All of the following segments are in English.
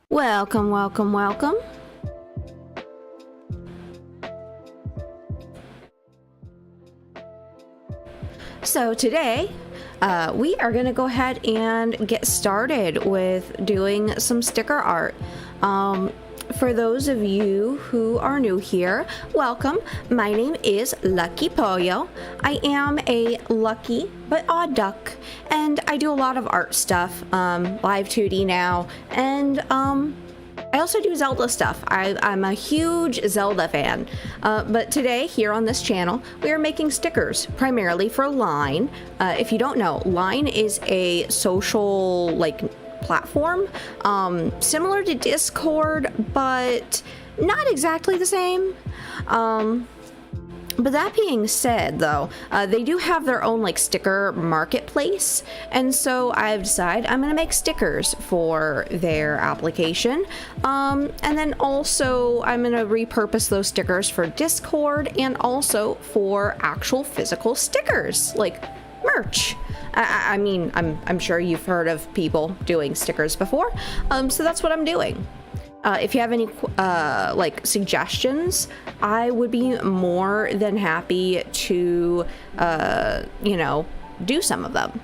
Welcome, welcome, welcome. So today, we are going to go ahead and get started with doing some sticker art. For those of you who are new here, welcome. My name is Lucky Pollo. I am a lucky but odd duck, and I do a lot of art stuff, live 2D now, and I also do Zelda stuff. I'm a huge Zelda fan, but today here on this channel we are making stickers primarily for Line. If you don't know, Line is a social platform similar to Discord, but not exactly the same. But that being said, though, they do have their own sticker marketplace, and so I've decided I'm going to make stickers for their application, and then also I'm going to repurpose those stickers for Discord and also for actual physical stickers like merch. I mean, I'm sure you've heard of people doing stickers before, so that's what I'm doing. If you have any suggestions, I would be more than happy to do some of them.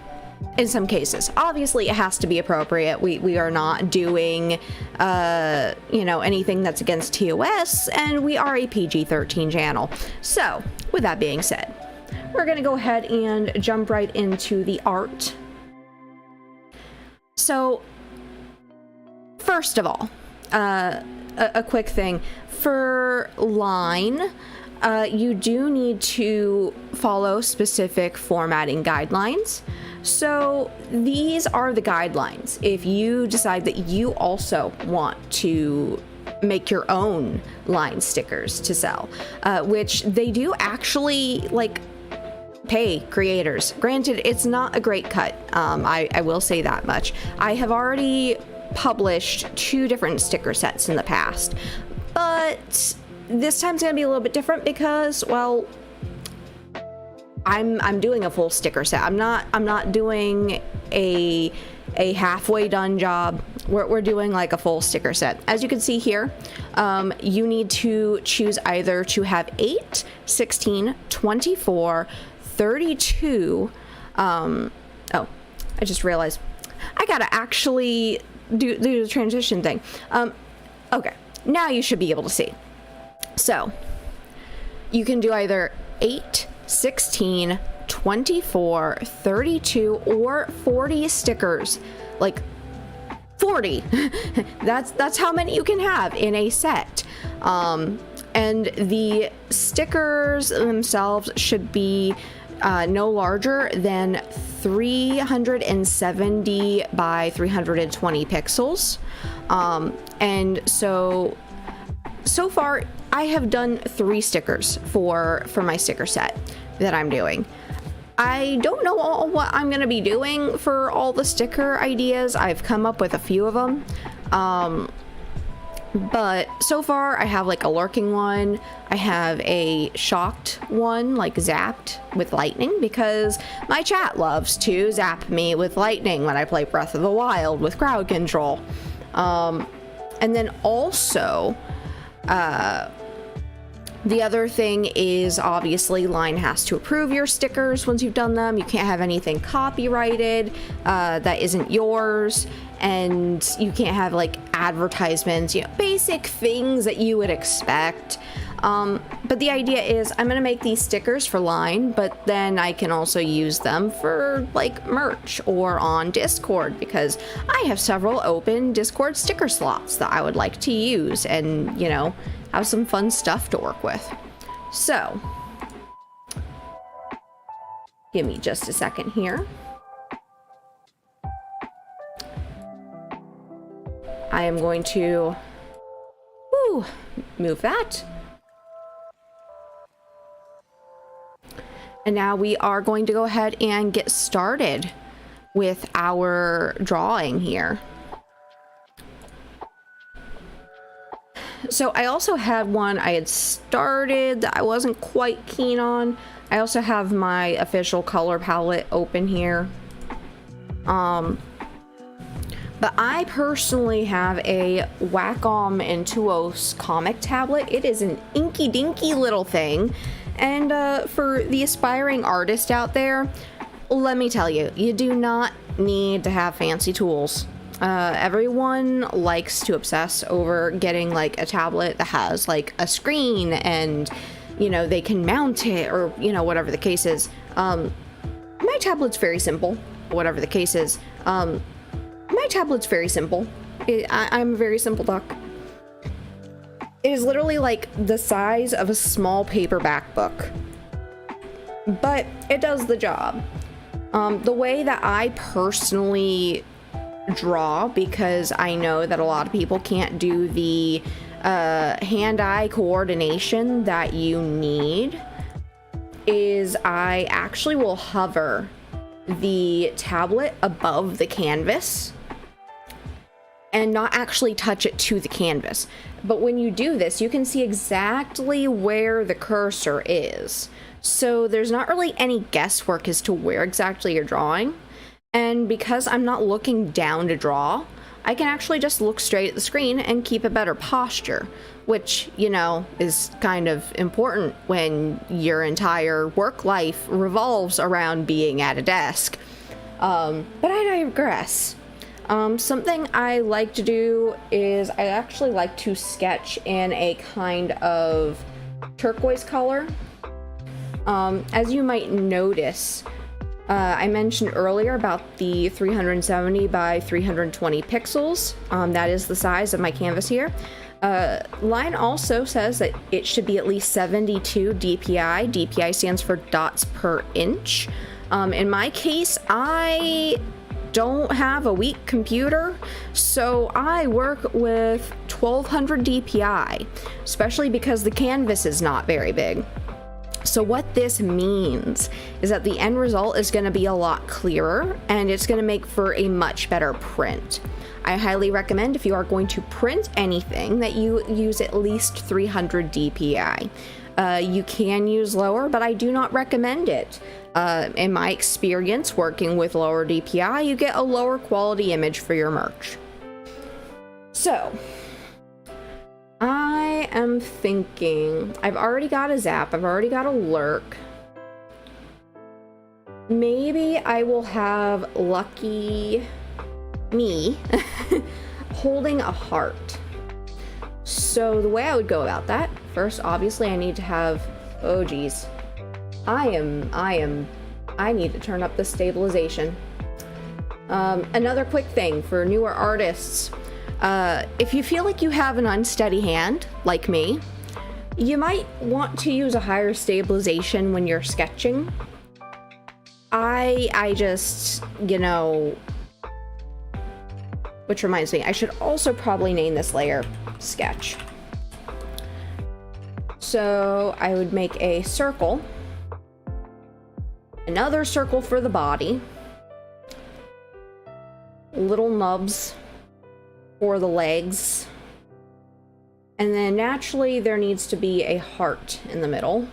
In some cases, obviously it has to be appropriate. We are not doing anything that's against TOS, and we are a PG-13 channel. So with that being said, we're gonna go ahead and jump right into the art. So first of all, a quick thing for Line, you do need to follow specific formatting guidelines. So these are the guidelines if you decide that you also want to make your own Line stickers to sell, which they do actually pay creators. Granted, it's not a great cut. I will say that much. I have already published 2 different sticker sets in the past, but this time's gonna be a little bit different because, well, I'm doing a full sticker set. I'm not doing a halfway done job. We're doing a full sticker set. As you can see here, you need to choose either to have 8, 16, 24, 32. Oh, I just realized I gotta actually do the transition thing. Okay, now you should be able to see. So you can do either 8, 16, 24, 32, or 40 stickers. 40. That's how many you can have in a set. And the stickers themselves should be no larger than 370 by 320 pixels. And so far I have done 3 stickers for my sticker set that I'm doing. I don't know what I'm gonna be doing for all the sticker ideas. I've come up with a few of them. But so far I have like a lurking one. I have a shocked one, like zapped with lightning, because my chat loves to zap me with lightning when I play Breath of the Wild with crowd control. And then also, the other thing is obviously Line has to approve your stickers once you've done them. You can't have anything copyrighted that isn't yours, and you can't have like advertisements, you know, basic things that you would expect. But the idea is I'm gonna make these stickers for Line, but then I can also use them for like merch or on Discord, because I have several open Discord sticker slots that I would like to use and, you know, have some fun stuff to work with. So, give me just a second here. I am going to move that. And now we are going to go ahead and get started with our drawing here. So I also had one I had started that I wasn't quite keen on. I also have my official color palette open here. But I personally have a Wacom Intuos comic tablet. It is an inky dinky little thing. And for the aspiring artist out there, let me tell you, you do not need to have fancy tools. Everyone likes to obsess over getting like a tablet that has like a screen and, you know, they can mount it, or, you know, whatever the case is. My tablet's very simple, whatever the case is. My tablet's very simple. I'm a very simple duck. It is literally like the size of a small paperback book, but it does the job. The way that I personally draw, because I know that a lot of people can't do the hand-eye coordination that you need, is I actually will hover the tablet above the canvas and not actually touch it to the canvas. But when you do this, you can see exactly where the cursor is. So there's not really any guesswork as to where exactly you're drawing. And because I'm not looking down to draw, I can actually just look straight at the screen and keep a better posture, which, you know, is kind of important when your entire work life revolves around being at a desk. But I digress. Something I like to do is I actually like to sketch in a kind of turquoise color. As you might notice, I mentioned earlier about the 370 by 320 pixels. That is the size of my canvas here. Line also says that it should be at least 72 DPI. DPI stands for dots per inch. In my case, I don't have a weak computer, so I work with 1200 DPI, especially because the canvas is not very big. So what this means is that the end result is going to be a lot clearer, and it's going to make for a much better print. I highly recommend, if you are going to print anything, that you use at least 300 DPI. You can use lower, but I do not recommend it. In my experience working with lower DPI, you get a lower quality image for your merch. So, I am thinking, I've already got a zap, I've already got a lurk. Maybe I will have Lucky Me holding a heart. So the way I would go about that, first, obviously I need to have, oh geez, I need to turn up the stabilization. Another quick thing for newer artists, if you feel like you have an unsteady hand, like me, You might want to use a higher stabilization when you're sketching. I just, you know, which reminds me, I should also probably name this layer sketch. So I would make a circle, another circle for the body, little nubs for the legs, and then naturally there needs to be a heart in the middle.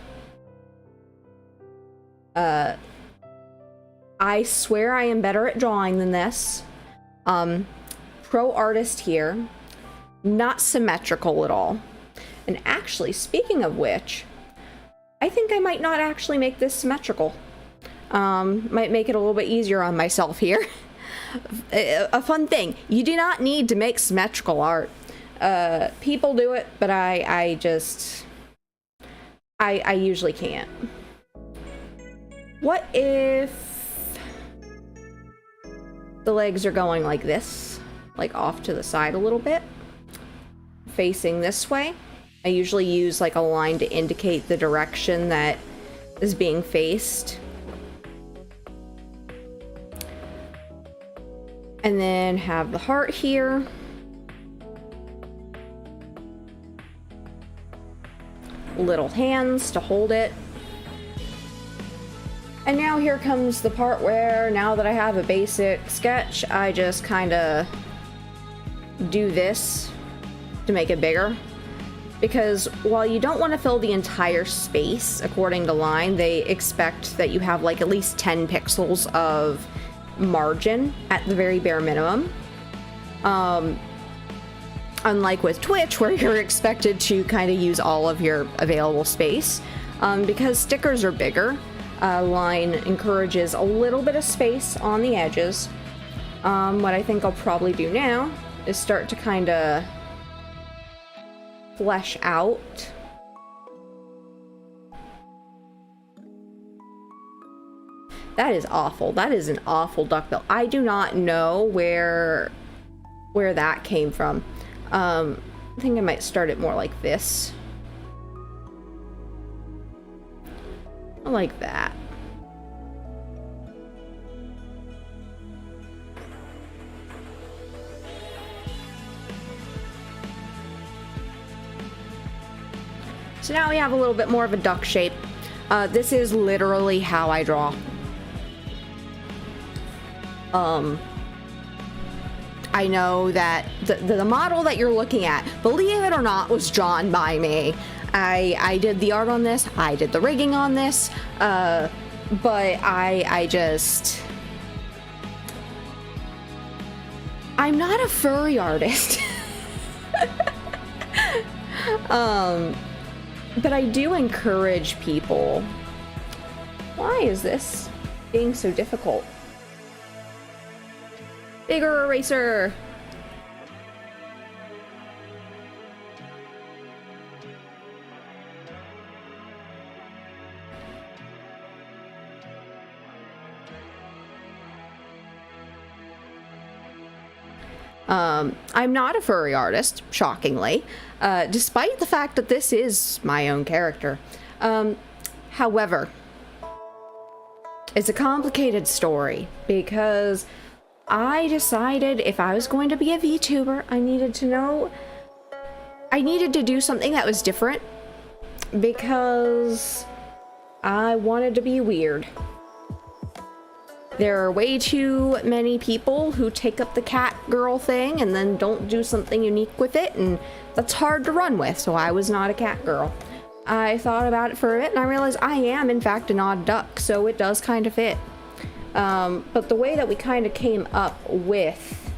I swear I am better at drawing than this. Pro artist here. Not symmetrical at all. And actually, speaking of which, I think I might not actually make this symmetrical. Might make it a little bit easier on myself here. A fun thing, you do not need to make symmetrical art. People do it, but I usually can't. What if the legs are going like this, like off to the side a little bit, facing this way? I usually use like a line to indicate the direction that is being faced. And then have the heart here. Little hands to hold it. And now here comes the part where, now that I have a basic sketch, I just kind of do this to make it bigger. Because while you don't want to fill the entire space, according to line, they expect that you have like at least 10 pixels of margin at the very bare minimum. Unlike with Twitch, where you're expected to kind of use all of your available space. Because stickers are bigger, line encourages a little bit of space on the edges. What I think I'll probably do now is start to kind of flesh out. That is awful. That is an awful duckbill. I do not know where that came from. I think I might start it more like this. Like that. So now we have a little bit more of a duck shape. This is literally how I draw. I know that the model that you're looking at, believe it or not, was drawn by me. I did the art on this, I did the rigging on this, but I just... I'm not a furry artist. But I do encourage people. Why is this being so difficult? Bigger eraser! I'm not a furry artist, shockingly, despite the fact that this is my own character. However, it's a complicated story because I decided if I was going to be a VTuber, I needed to do something that was different because I wanted to be weird. There are way too many people who take up the cat girl thing and then don't do something unique with it, and that's hard to run with, so I was not a cat girl. I thought about it for a bit and I realized I am in fact an odd duck, so it does kind of fit. But the way that we kind of came up with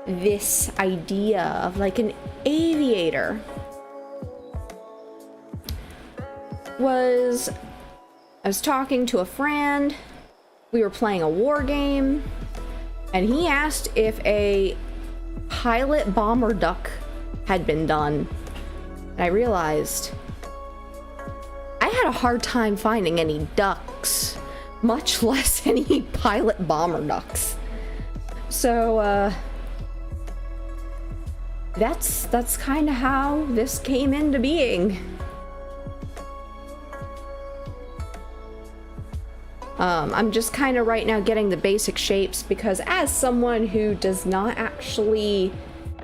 this idea of like an aviator was, I was talking to a friend, we were playing a war game, and he asked if a pilot bomber duck had been done. And I realized I had a hard time finding any ducks, much less any pilot bomber ducks. So, that's kind of how this came into being. I'm just kind of right now getting the basic shapes because as someone who does not actually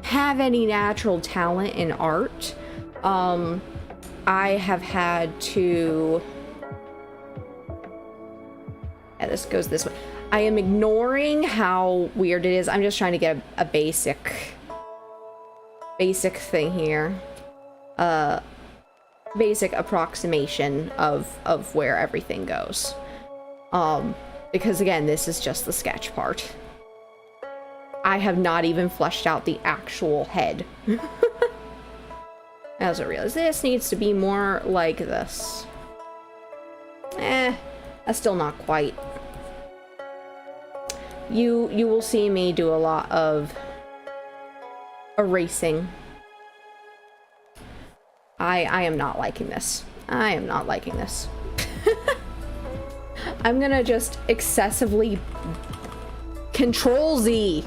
have any natural talent in art, I have had to... Yeah, this goes this way. I am ignoring how weird it is. I'm just trying to get a basic thing here. Basic approximation of where everything goes. Because again, this is just the sketch part. I have not even fleshed out the actual head. As I realize this needs to be more like this. That's still not quite. You will see me do a lot of erasing. I am not liking this. I am not liking this. I'm gonna just excessively Control Z.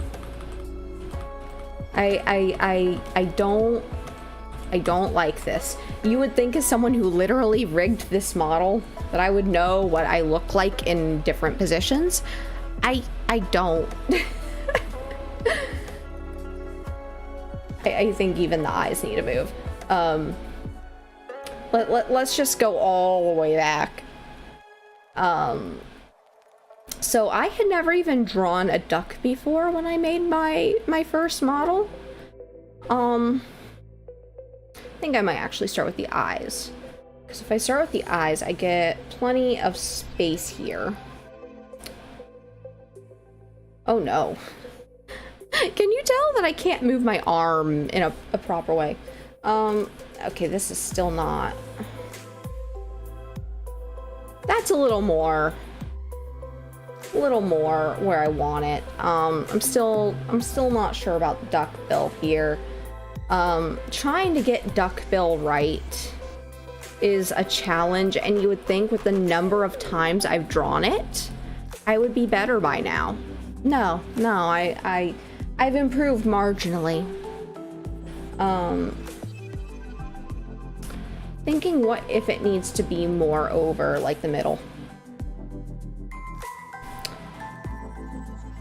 I don't like this. You would think as someone who literally rigged this model that I would know what I look like in different positions. I don't. I think even the eyes need to move. Let's just go all the way back. So I had never even drawn a duck before when I made my first model. I think I might actually start with the eyes. Because if I start with the eyes, I get plenty of space here. Oh no. Can you tell that I can't move my arm in a proper way? Okay, this is still not... That's a little more where I want it. I'm still not sure about duckbill here. Trying to get duckbill right is a challenge, and you would think with the number of times I've drawn it, I would be better by now. No, I've improved marginally. Thinking what if it needs to be more over like the middle.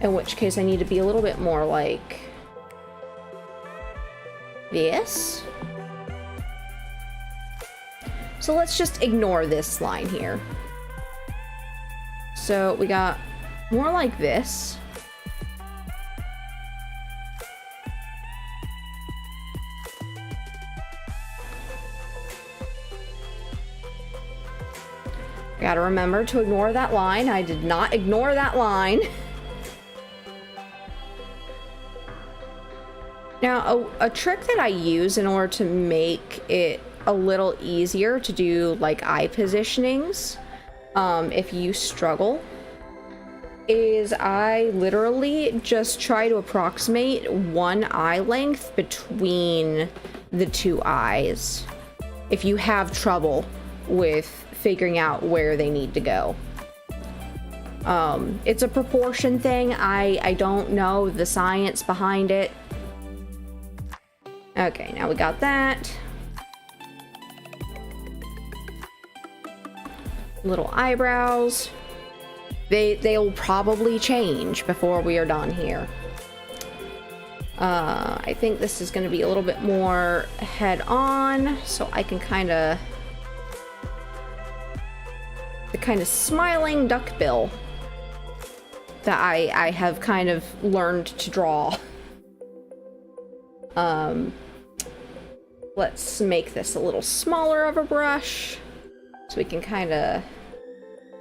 In which case I need to be a little bit more like this. So let's just ignore this line here. So we got more like this. Gotta remember to ignore that line. I did not ignore that line. Now, a trick that I use in order to make it a little easier to do like eye positionings, if you struggle, is I literally just try to approximate one eye length between the two eyes if you have trouble with figuring out where they need to go. It's a proportion thing. I don't know the science behind it. Okay, now we got that. Little eyebrows. They'll probably change before we are done here. I think this is going to be a little bit more head on, so I can kind of... the kind of smiling duckbill that I have kind of learned to draw. Let's make this a little smaller of a brush so we can kind of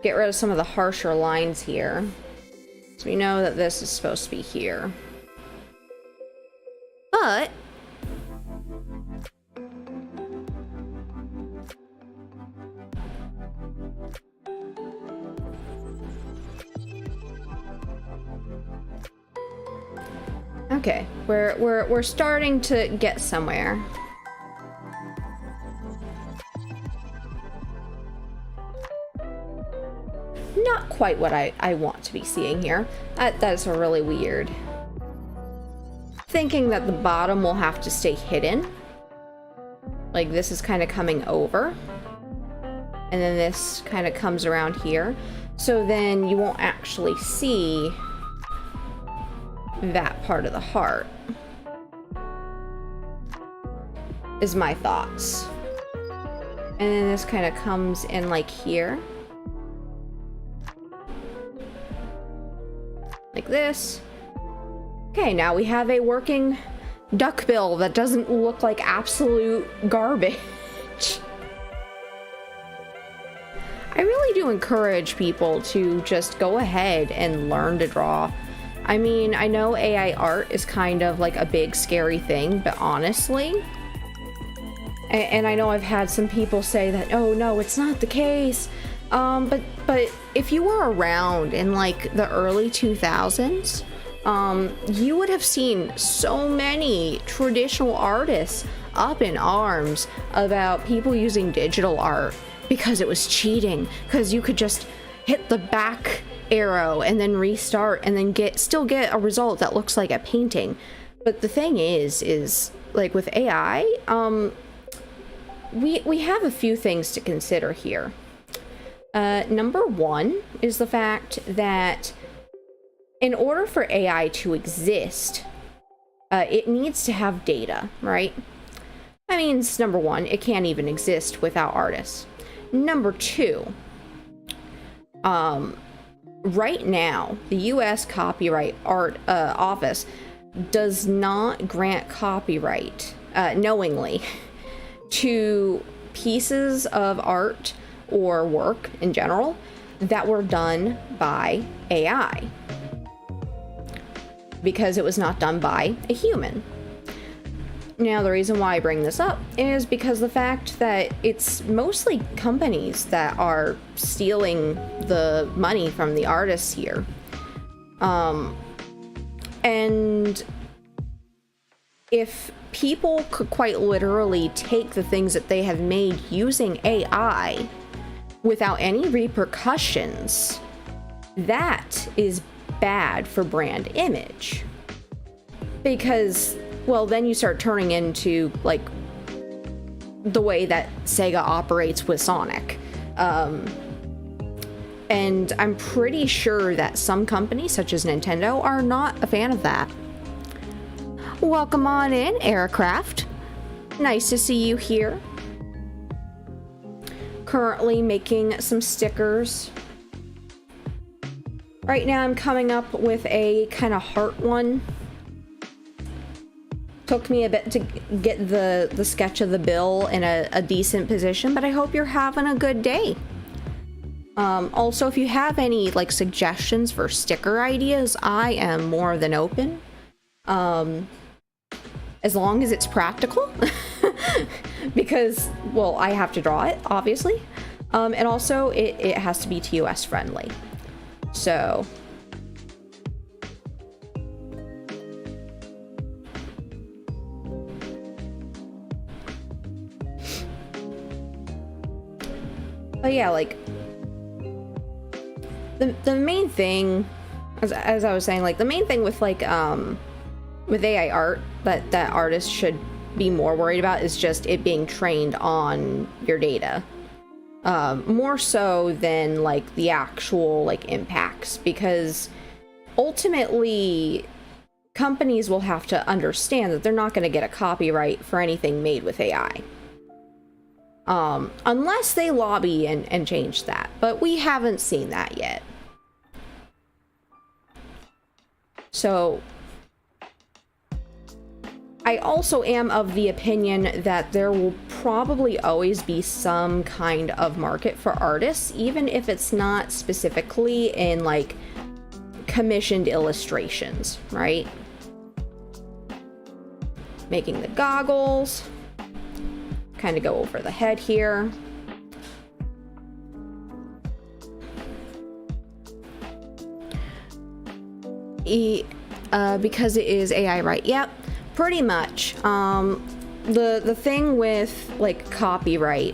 get rid of some of the harsher lines here. So we know that this is supposed to be here. But okay, we're starting to get somewhere. Not quite what I want to be seeing here. That's a really weird thinking that the bottom will have to stay hidden. Like this is kind of coming over. And then this kind of comes around here. So then you won't actually see that part of the heart. Is my thoughts. And then this kind of comes in like here. Like this. Okay, now we have a working duckbill that doesn't look like absolute garbage. I really do encourage people to just go ahead and learn to draw. I mean, I know AI art is kind of like a big scary thing, but honestly, and I know I've had some people say that, oh no, it's not the case. But if you were around in like the early 2000s, you would have seen so many traditional artists up in arms about people using digital art because it was cheating, because you could just hit the back arrow and then restart and then still get a result that looks like a painting. But the thing is like with AI, we have a few things to consider here. Number one is the fact that in order for AI to exist, it needs to have data, right? That means, number one, it can't even exist without artists. Number two, right now, the U.S. Copyright Office does not grant copyright knowingly to pieces of art or work in general that were done by AI, because it was not done by a human. Now, the reason why I bring this up is because the fact that it's mostly companies that are stealing the money from the artists here. And if people could quite literally take the things that they have made using AI without any repercussions, that is bad for brand image. Because, well, then you start turning into like the way that Sega operates with Sonic. And I'm pretty sure that some companies, such as Nintendo, are not a fan of that. Welcome on in, Aircraft. Nice to see you here. Currently making some stickers. Right now I'm coming up with a kind of heart one. Took me a bit to get the sketch of the bill in a decent position, but I hope you're having a good day. Also, if you have any like suggestions for sticker ideas, I am more than open. As long as it's practical. Because, well, I have to draw it, obviously. And also, it has to be TOS friendly. So... But yeah, like... The main thing, as I was saying, like, the main thing with, like, with AI art that artists should be more worried about is just it being trained on your data. More so than, like, the actual, like, impacts. Because, ultimately, companies will have to understand that they're not going to get a copyright for anything made with AI. Unless they lobby and change that. But we haven't seen that yet. So, I also am of the opinion that there will probably always be some kind of market for artists, even if it's not specifically in, like, commissioned illustrations, right? Making the goggles. Kind of go over the head here. Because it is AI, right? Yep, pretty much. The thing with, like, copyright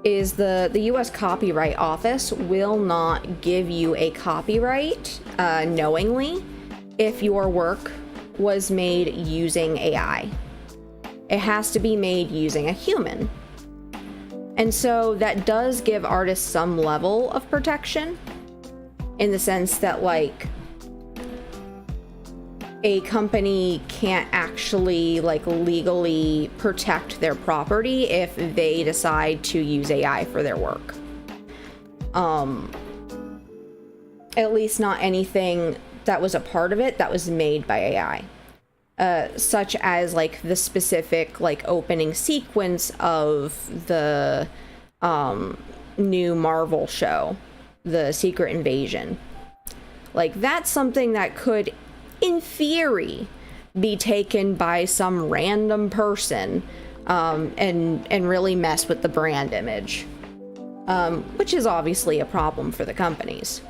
is the U.S. Copyright Office will not give you a copyright knowingly if your work was made using AI. It has to be made using a human. And so that does give artists some level of protection, in the sense that, like, a company can't actually, like, legally protect their property if they decide to use AI for their work. At least not anything that was a part of it that was made by AI. Such as, like, the specific, like, opening sequence of the new Marvel show, The Secret Invasion. Like, that's something that could, in theory, be taken by some random person and really mess with the brand image, which is obviously a problem for the companies.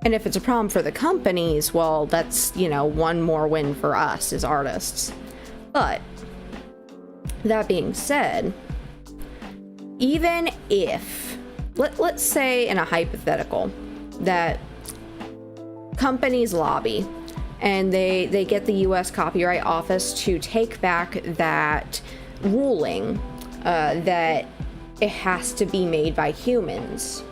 And if it's a problem for the companies, well, that's, you know, one more win for us as artists. But that being said, even if, let's say in a hypothetical, that companies lobby and they get the US Copyright Office to take back that ruling that it has to be made by humans.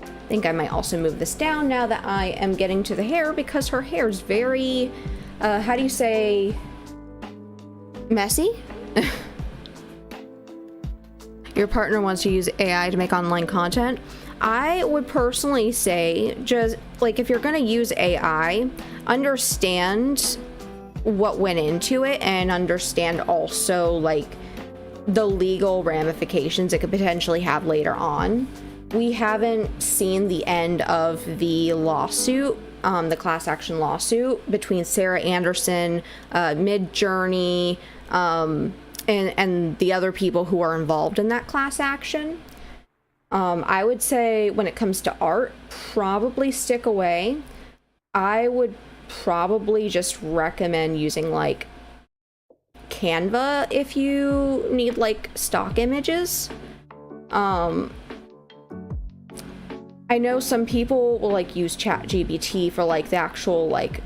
I think I might also move this down now that I am getting to the hair, because her hair is very, how do you say, messy? Your partner wants to use AI to make online content. I would personally say, just like, if you're going to use AI, understand what went into it, and understand also, like, the legal ramifications it could potentially have later on. We haven't seen the end of the lawsuit, the class action lawsuit between Sarah Anderson, Midjourney, and the other people who are involved in that class action. I would say when it comes to art, probably stick away. I would probably just recommend using, like, Canva if you need, like, stock images. I know some people will, like, use ChatGPT for, like, the actual, like,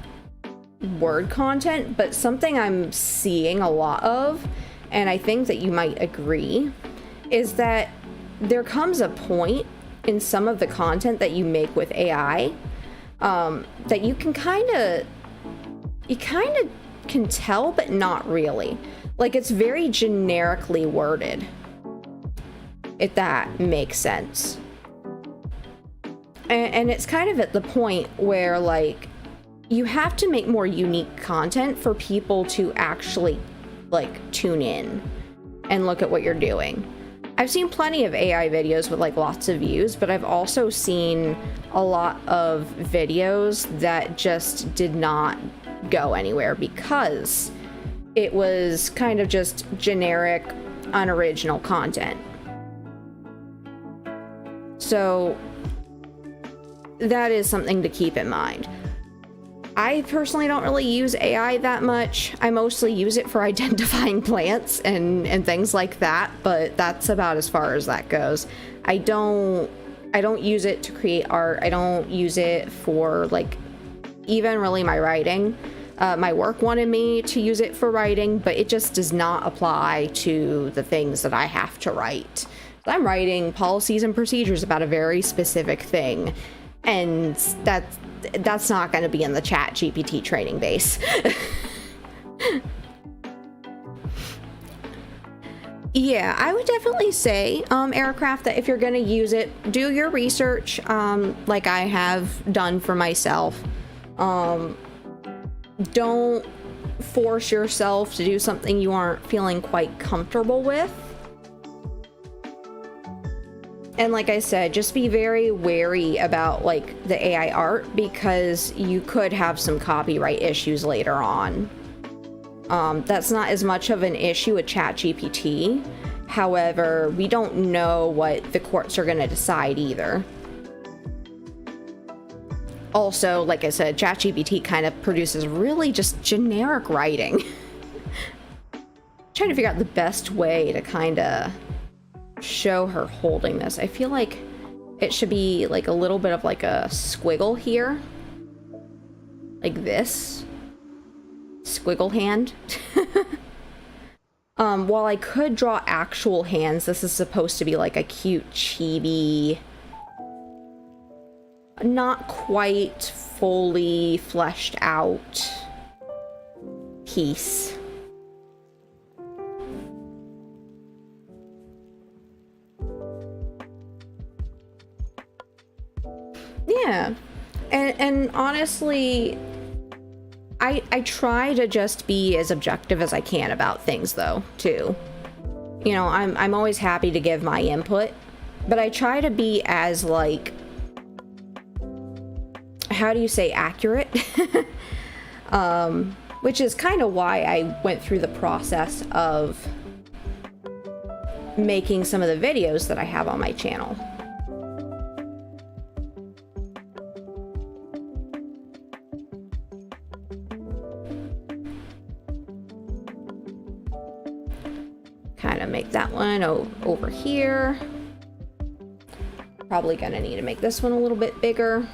word content, but something I'm seeing a lot of, and I think that you might agree, is that there comes a point in some of the content that you make with AI that you kind of can tell, but not really. Like, it's very generically worded, if that makes sense. And it's kind of at the point where, like, you have to make more unique content for people to actually, like, tune in and look at what you're doing. I've seen plenty of AI videos with, like, lots of views, but I've also seen a lot of videos that just did not go anywhere because it was kind of just generic, unoriginal content. So that is something to keep in mind. I personally don't really use AI that much. I mostly use it for identifying plants and things like that, but that's about as far as that goes. I don't use it to create art. I don't use it for, like, even really my writing. My work wanted me to use it for writing, but it just does not apply to the things that I have to write. I'm writing policies and procedures about a very specific thing, and that's not going to be in the ChatGPT training base. Yeah, I would definitely say, Aircraft, that if you're going to use it, do your research, like I have done for myself. Don't force yourself to do something you aren't feeling quite comfortable with. And like I said, just be very wary about, like, the AI art, because you could have some copyright issues later on. That's not as much of an issue with ChatGPT. However, we don't know what the courts are going to decide either. Also, like I said, ChatGPT kind of produces really just generic writing. Trying to figure out the best way to kind of show her holding this. I feel like it should be, like, a little bit of, like, a squiggle here. Like this. squiggle hand. While I could draw actual hands, this is supposed to be like a cute chibi, not quite fully fleshed out piece. Yeah, and honestly, I try to just be as objective as I can about things, though, too. You know, I'm always happy to give my input, but I try to be as, like, how do you say, accurate? Which is kind of why I went through the process of making some of the videos that I have on my channel. Kind of make that one over here. Probably gonna need to make this one a little bit bigger.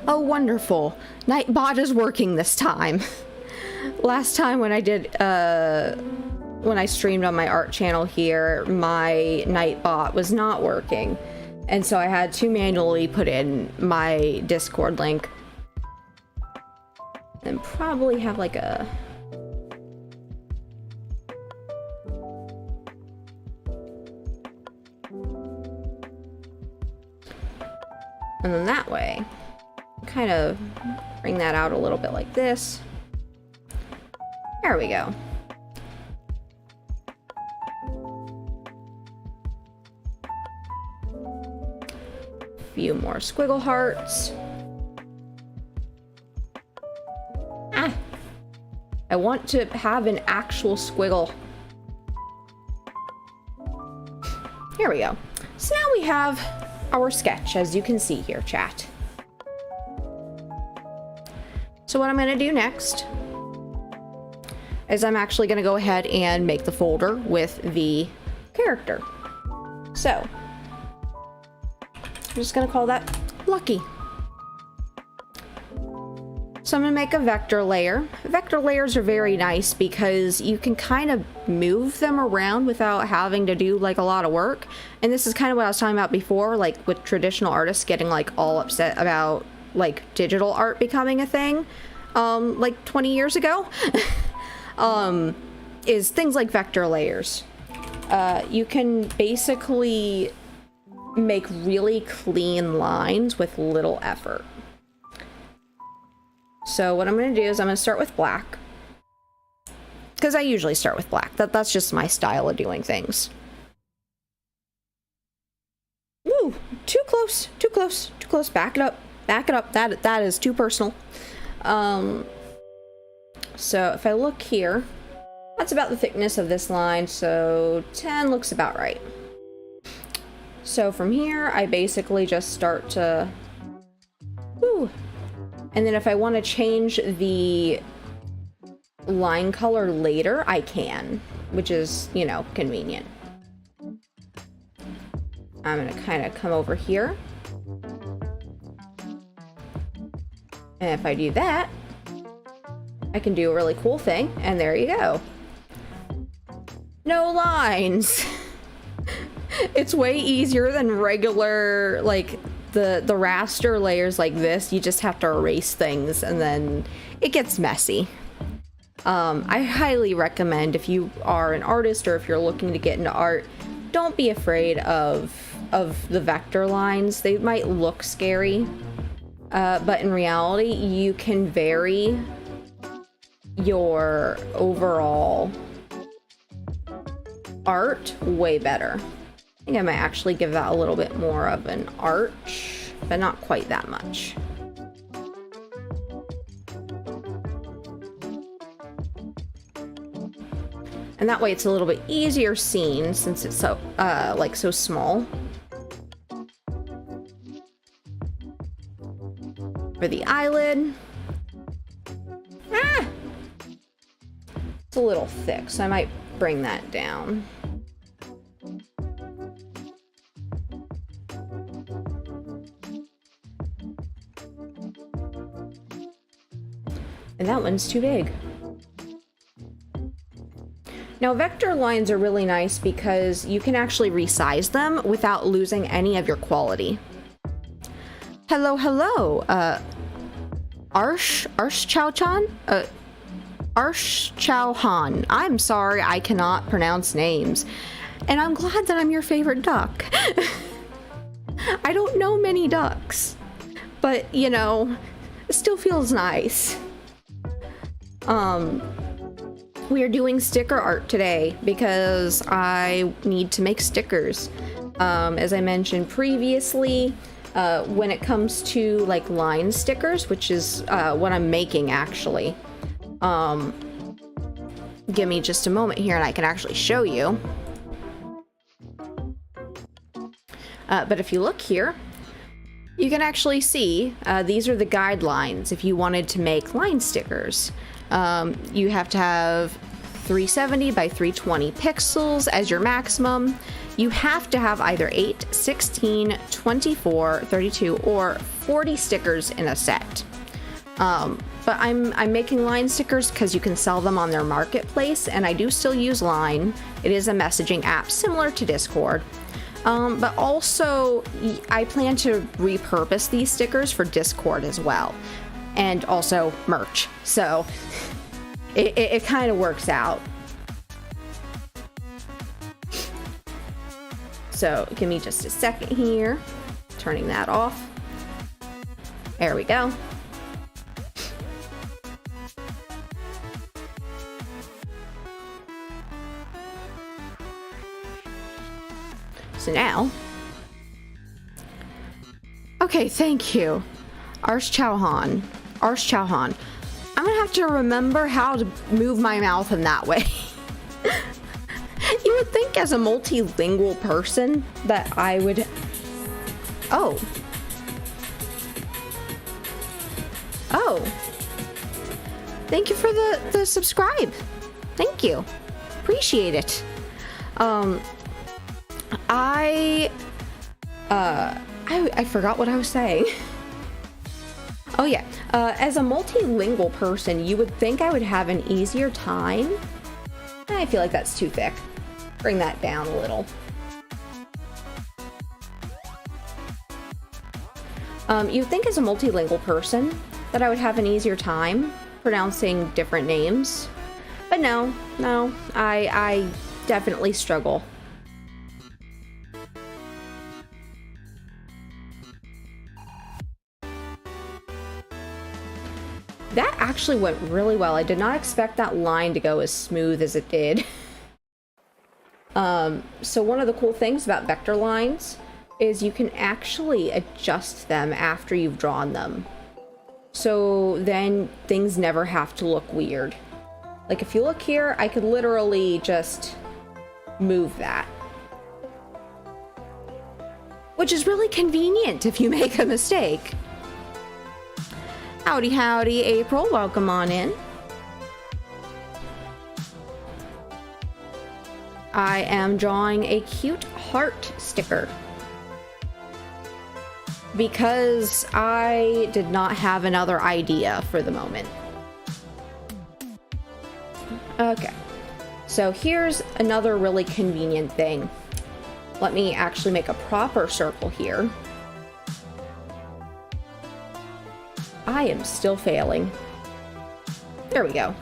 Oh, wonderful. Nightbot is working this time. Last time when I did, when I streamed on my art channel here, my Nightbot was not working. And so I had to manually put in my Discord link. And probably have like a... And then that way, kind of bring that out a little bit like this. There we go. A few more squiggle hearts. Ah! I want to have an actual squiggle. Here we go. So now we have our sketch, as you can see here, chat. So what I'm going to do next is I'm actually going to go ahead and make the folder with the character. So I'm just going to call that Lucky. So I'm going to make a vector layer. Vector layers are very nice because you can kind of move them around without having to do like a lot of work. And this is kind of what I was talking about before, like with traditional artists getting like all upset about like digital art becoming a thing, like 20 years ago, is things like vector layers. You can basically make really clean lines with little effort. So what I'm going to do is I'm going to start with black, because I usually start with black. That's just my style of doing things. Ooh, too close, too close, too close. Back it up. Back it up. That is too personal. So if I look here, that's about the thickness of this line. So 10 looks about right. So from here, I basically just start to... Woo. And then if I want to change the line color later, I can, which is, you know, convenient. I'm going to kind of come over here. And if I do that, I can do a really cool thing, and there you go. No lines! It's way easier than regular, like, the raster layers like this. You just have to erase things, and then it gets messy. I highly recommend, if you are an artist or if you're looking to get into art, don't be afraid of the vector lines. They might look scary. But in reality, you can vary your overall art way better. I think I might actually give that a little bit more of an arch, but not quite that much. And that way it's a little bit easier seen since it's so, like, so small. for the eyelid. Ah! It's a little thick, so I might bring that down. And that one's too big. Now, vector lines are really nice because you can actually resize them without losing any of your quality. Hello, hello, Arsh Chow-chan? Arsh Chow-han. I'm sorry, I cannot pronounce names. And I'm glad that I'm your favorite duck. I don't know many ducks, but, you know, it still feels nice. We are doing sticker art today because I need to make stickers. As I mentioned previously, when it comes to like line stickers, which is what I'm making actually. Give me just a moment here and I can actually show you. But if you look here, you can actually see these are the guidelines if you wanted to make line stickers. You have to have 370 by 320 pixels as your maximum. You have to have either 8, 16, 24, 32, or 40 stickers in a set. But I'm making line stickers because you can sell them on their marketplace, and I do still use Line. It is a messaging app similar to Discord. But also, I plan to repurpose these stickers for Discord as well. And also merch. So it kind of works out. So give me just a second here. Turning that off. There we go. So now. Okay, thank you. Arsh Chauhan. Arsh Chauhan. I'm gonna have to remember how to move my mouth in that way. You would think as a multilingual person that I would... Oh. Oh. Thank you for the subscribe. Thank you. Appreciate it. I forgot what I was saying. Oh yeah, as a multilingual person, you would think I would have an easier time. I feel like that's too thick. Bring that down a little. You'd think as a multilingual person that I would have an easier time pronouncing different names. But no, I definitely struggle. That actually went really well. I did not expect that line to go as smooth as it did. So one of the cool things about vector lines is you can actually adjust them after you've drawn them. So then things never have to look weird. Like if you look here, I could literally just move that. Which is really convenient if you make a mistake. Howdy, howdy, April. Welcome on in. I am drawing a cute heart sticker because I did not have another idea for the moment. Okay, so here's another really convenient thing. Let me actually make a proper circle here. I am still failing. There we go.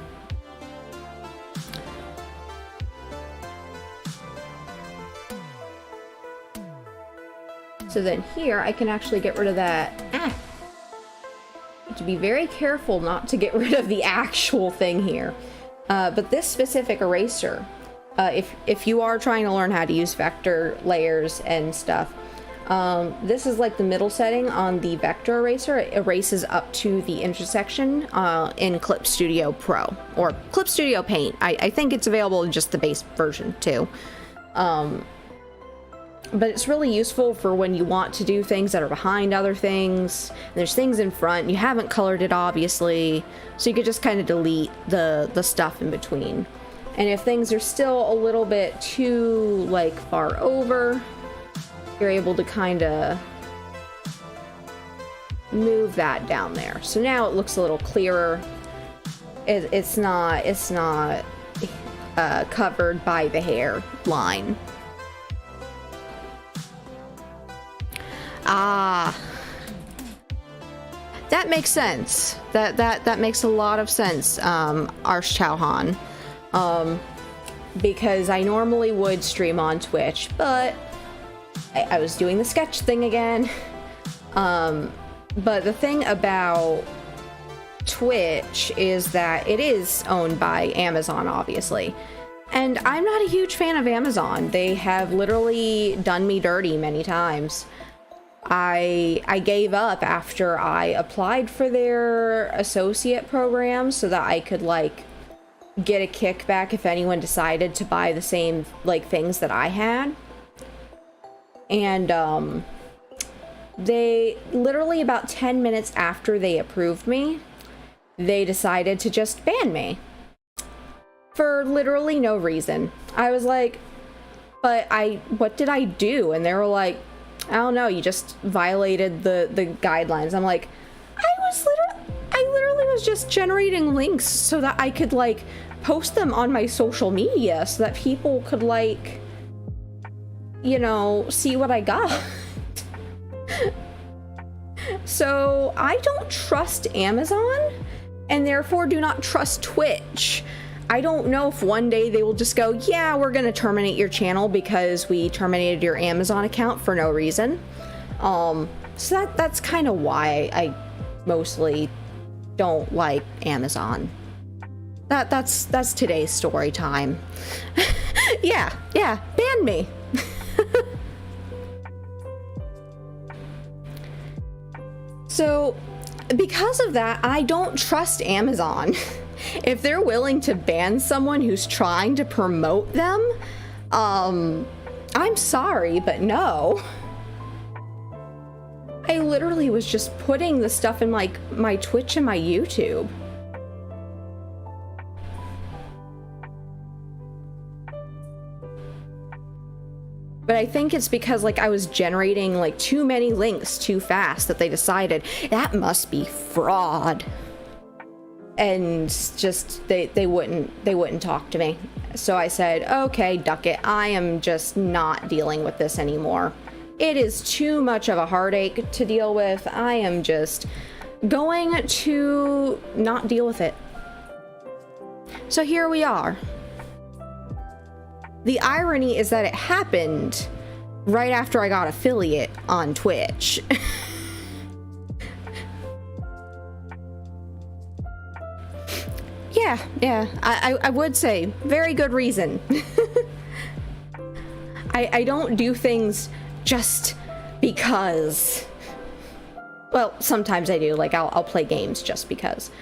So then here I can actually get rid of that. To be very careful not to get rid of the actual thing here. But this specific eraser, if you are trying to learn how to use vector layers and stuff, this is like the middle setting on the vector eraser. It erases up to the intersection in Clip Studio Pro or Clip Studio Paint. I think it's available in just the base version too. but it's really useful for when you want to do things that are behind other things. There's things in front, you haven't colored it obviously, so you could just kind of delete the stuff in between. And if things are still a little bit too like far over, you're able to kind of move that down there. So now it looks a little clearer. It's not covered by the hair line. Ah, that makes sense. That makes a lot of sense, Arsh Chauhan. Because I normally would stream on Twitch, but I was doing the sketch thing again. But the thing about Twitch is that it is owned by Amazon, obviously. And I'm not a huge fan of Amazon. They have literally done me dirty many times. I gave up after I applied for their associate program so that I could like get a kickback if anyone decided to buy the same like things that I had. And they literally about 10 minutes after they approved me, they decided to just ban me for literally no reason. I was like, but what did I do? And they were like, I don't know, you just violated the guidelines. I'm like, I literally was just generating links so that I could like post them on my social media so that people could like, you know, see what I got. So I don't trust Amazon and therefore do not trust Twitch. I don't know if one day they will just go, yeah, we're going to terminate your channel because we terminated your Amazon account for no reason. So that's kind of why I mostly don't like Amazon. That's today's story time. yeah, ban me. So because of that, I don't trust Amazon. If they're willing to ban someone who's trying to promote them, I'm sorry, but no. I literally was just putting the stuff in like my Twitch and my YouTube. But I think it's because like I was generating like too many links too fast that they decided that must be fraud. And just they wouldn't talk to me. So I said, okay, duck it. I am just not dealing with this anymore. It is too much of a heartache to deal with. I am just going to not deal with it. So here we are. The irony is that it happened right after I got affiliate on Twitch. Yeah, I would say very good reason. I don't do things just because. Well, sometimes I do, like I'll play games just because,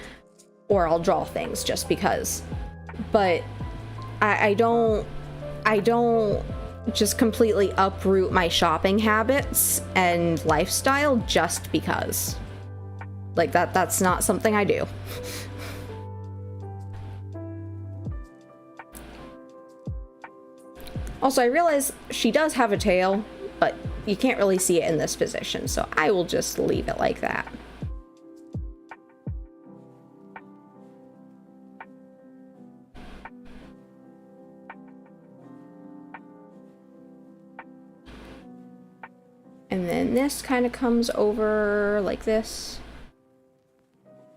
or I'll draw things just because, but I don't just completely uproot my shopping habits and lifestyle just because. Like that's not something I do. Also, I realize she does have a tail, but you can't really see it in this position, so I will just leave it like that. And then this kind of comes over like this.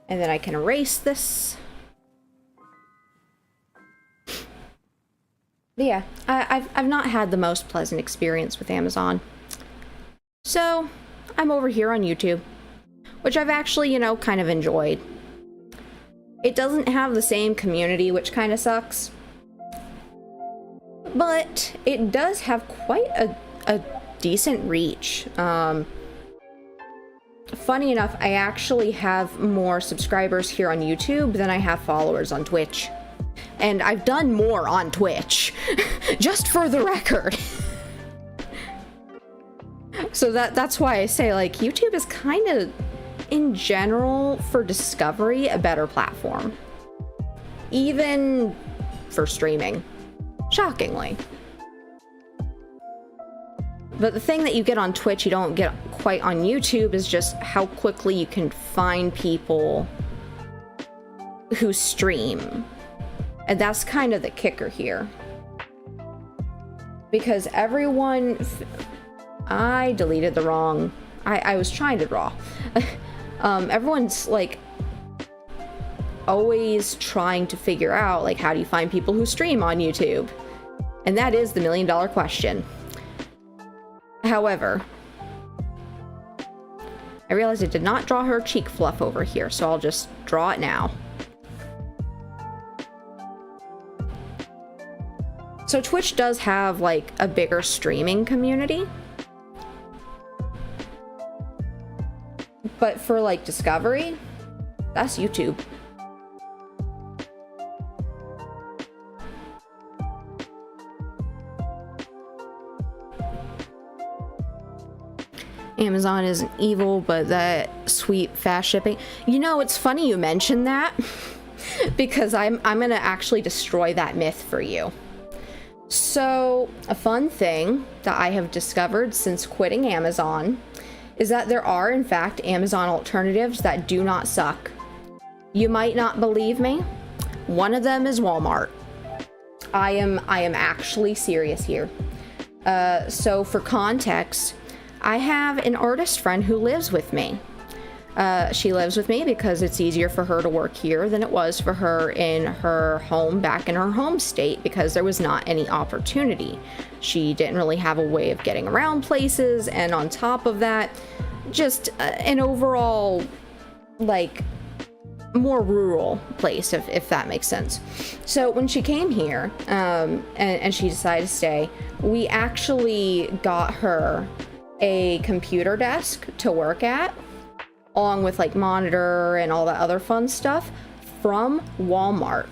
And then I can erase this. But yeah, I've not had the most pleasant experience with Amazon. So, I'm over here on YouTube, which I've actually, you know, kind of enjoyed. It doesn't have the same community, which kind of sucks. But it does have quite a decent reach. Funny enough, I actually have more subscribers here on YouTube than I have followers on Twitch. And I've done more on Twitch, just for the record. So that's why I say, like, YouTube is kind of, in general, for discovery, a better platform. Even for streaming. Shockingly. But the thing that you get on Twitch you don't get quite on YouTube is just how quickly you can find people who stream. And that's kind of the kicker here. Because everyone... I deleted the wrong... I was trying to draw. Everyone's, like, always trying to figure out, like, how do you find people who stream on YouTube? And that is the million-dollar question. However, I realized I did not draw her cheek fluff over here, so I'll just draw it now. So Twitch does have, like, a bigger streaming community. But for, like, discovery, that's YouTube. Amazon isn't evil, but that sweet fast shipping. You know, it's funny you mentioned that because I'm gonna actually destroy that myth for you. So, a fun thing that I have discovered since quitting Amazon is that there are, in fact, Amazon alternatives that do not suck. You might not believe me. One of them is Walmart. I am actually serious here. So for context, I have an artist friend who lives with me. She lives with me because it's easier for her to work here than it was for her in her home back in her home state because there was not any opportunity. She didn't really have a way of getting around places, and on top of that, just an overall, like, more rural place, if that makes sense. So when she came here, and she decided to stay, we actually got her a computer desk to work at, along with, like, monitor and all that other fun stuff from Walmart.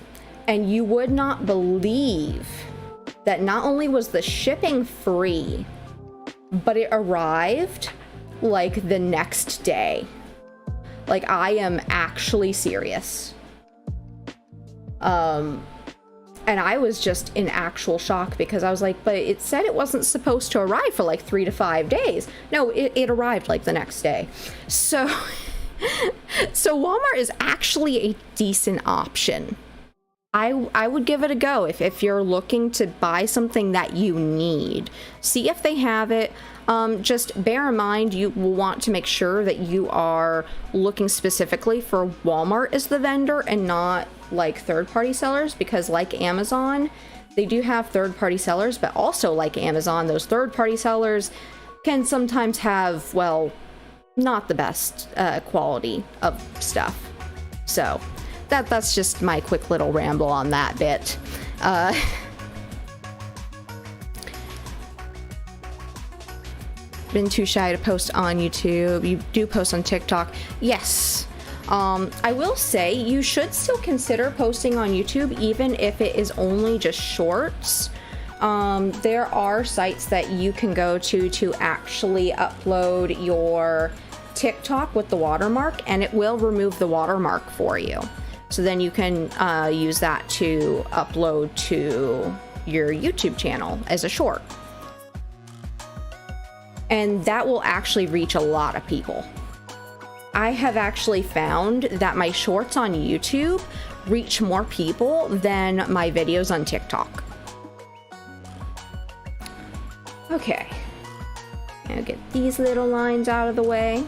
And you would not believe that not only was the shipping free, but it arrived, like, the next day. Like, I am actually serious. And I was just in actual shock because I was like, but it said it wasn't supposed to arrive for like 3 to 5 days. No, it arrived like the next day. So, so Walmart is actually a decent option. I would give it a go if you're looking to buy something that you need. See if they have it. Just bear in mind you will want to make sure that you are looking specifically for Walmart as the vendor and not like third-party sellers, because like Amazon, they do have third-party sellers, but also like Amazon, those third-party sellers can sometimes have, well, not the best quality of stuff. So that's just my quick little ramble on that bit. Been too shy to post on YouTube. You do post on TikTok. Yes. I will say you should still consider posting on YouTube, even if it is only just shorts. There are sites that you can go to actually upload your TikTok with the watermark, and it will remove the watermark for you. So then you can use that to upload to your YouTube channel as a short. And that will actually reach a lot of people. I have actually found that my shorts on YouTube reach more people than my videos on TikTok. Okay. Now get these little lines out of the way. Hey,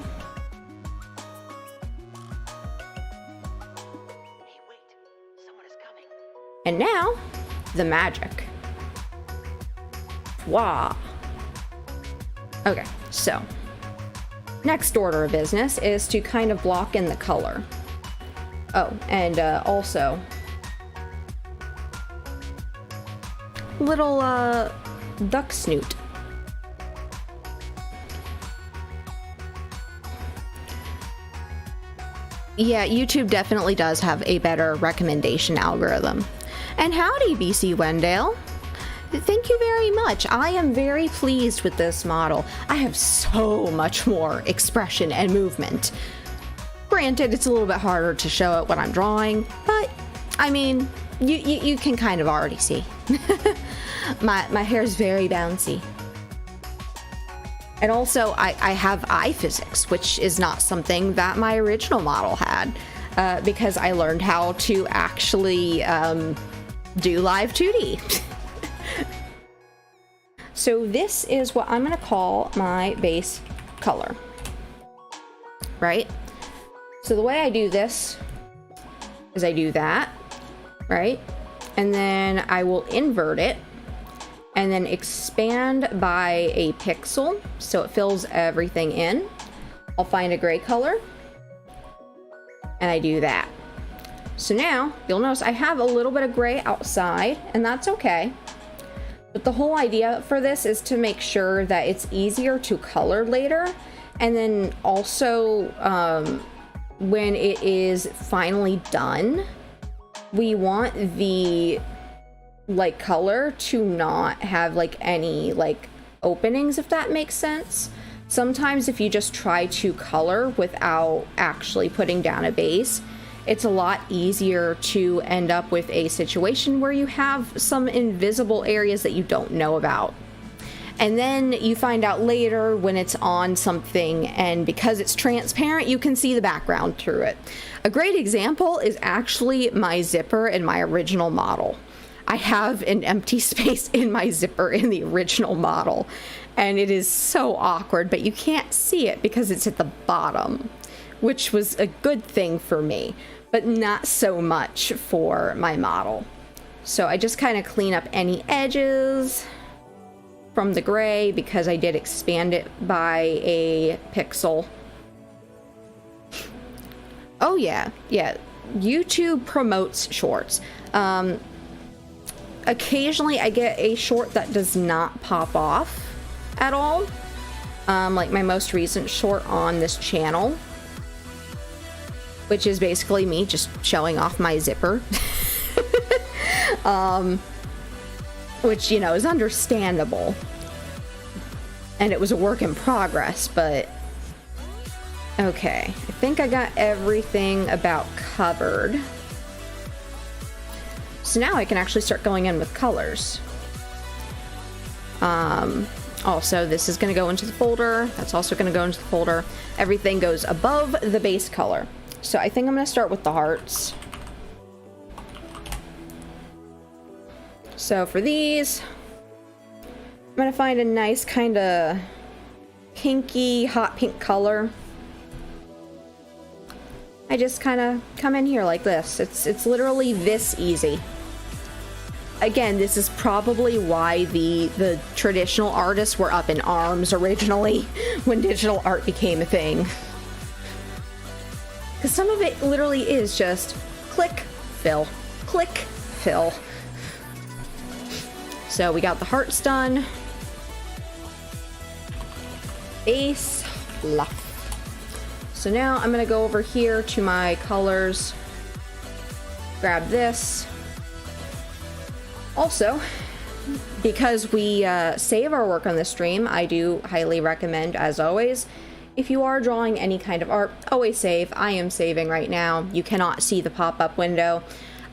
wait. Someone is coming. And now, the magic. Wow. Okay, so next order of business is to kind of block in the color. Oh, and also little duck snoot. Yeah, YouTube definitely does have a better recommendation algorithm. And howdy, BC Wendale. Thank you very much. I am very pleased with this model. I have so much more expression and movement. Granted, it's a little bit harder to show it when I'm drawing, but I mean, you can kind of already see. My hair is very bouncy. And also, I have eye physics, which is not something that my original model had, because I learned how to actually do live 2D. So this is what I'm going to call my base color, right? So the way I do this is I do that, right? And then I will invert it and then expand by a pixel so it fills everything in. I'll find a gray color and I do that. So now you'll notice I have a little bit of gray outside, and that's okay. But the whole idea for this is to make sure that it's easier to color later. And then also when it is finally done, we want the like color to not have like any like openings, if that makes sense. Sometimes if you just try to color without actually putting down a base, it's a lot easier to end up with a situation where you have some invisible areas that you don't know about. And then you find out later when it's on something, and because it's transparent, you can see the background through it. A great example is actually my zipper in my original model. I have an empty space in my zipper in the original model, and it is so awkward, but you can't see it because it's at the bottom, which was a good thing for me, but not so much for my model. So I just kind of clean up any edges from the gray because I did expand it by a pixel. Oh yeah, YouTube promotes shorts. Occasionally I get a short that does not pop off at all. Like my most recent short on this channel, which is basically me just showing off my zipper. Which, you know, is understandable. And it was a work in progress, but okay. I think I got everything about covered. So now I can actually start going in with colors. Also, this is going to go into the folder. That's also going to go into the folder. Everything goes above the base color. So I think I'm going to start with the hearts. So for these, I'm going to find a nice kind of pinky, hot pink color. I just kind of come in here like this. It's literally this easy. Again, this is probably why the traditional artists were up in arms originally when digital art became a thing. Because some of it literally is just click, fill, click, fill. So we got the hearts done. Base, fluff. So now I'm gonna go over here to my colors, grab this. Also, because we save our work on this stream, I do highly recommend, as always, if you are drawing any kind of art, always save. I am saving right now. You cannot see the pop-up window.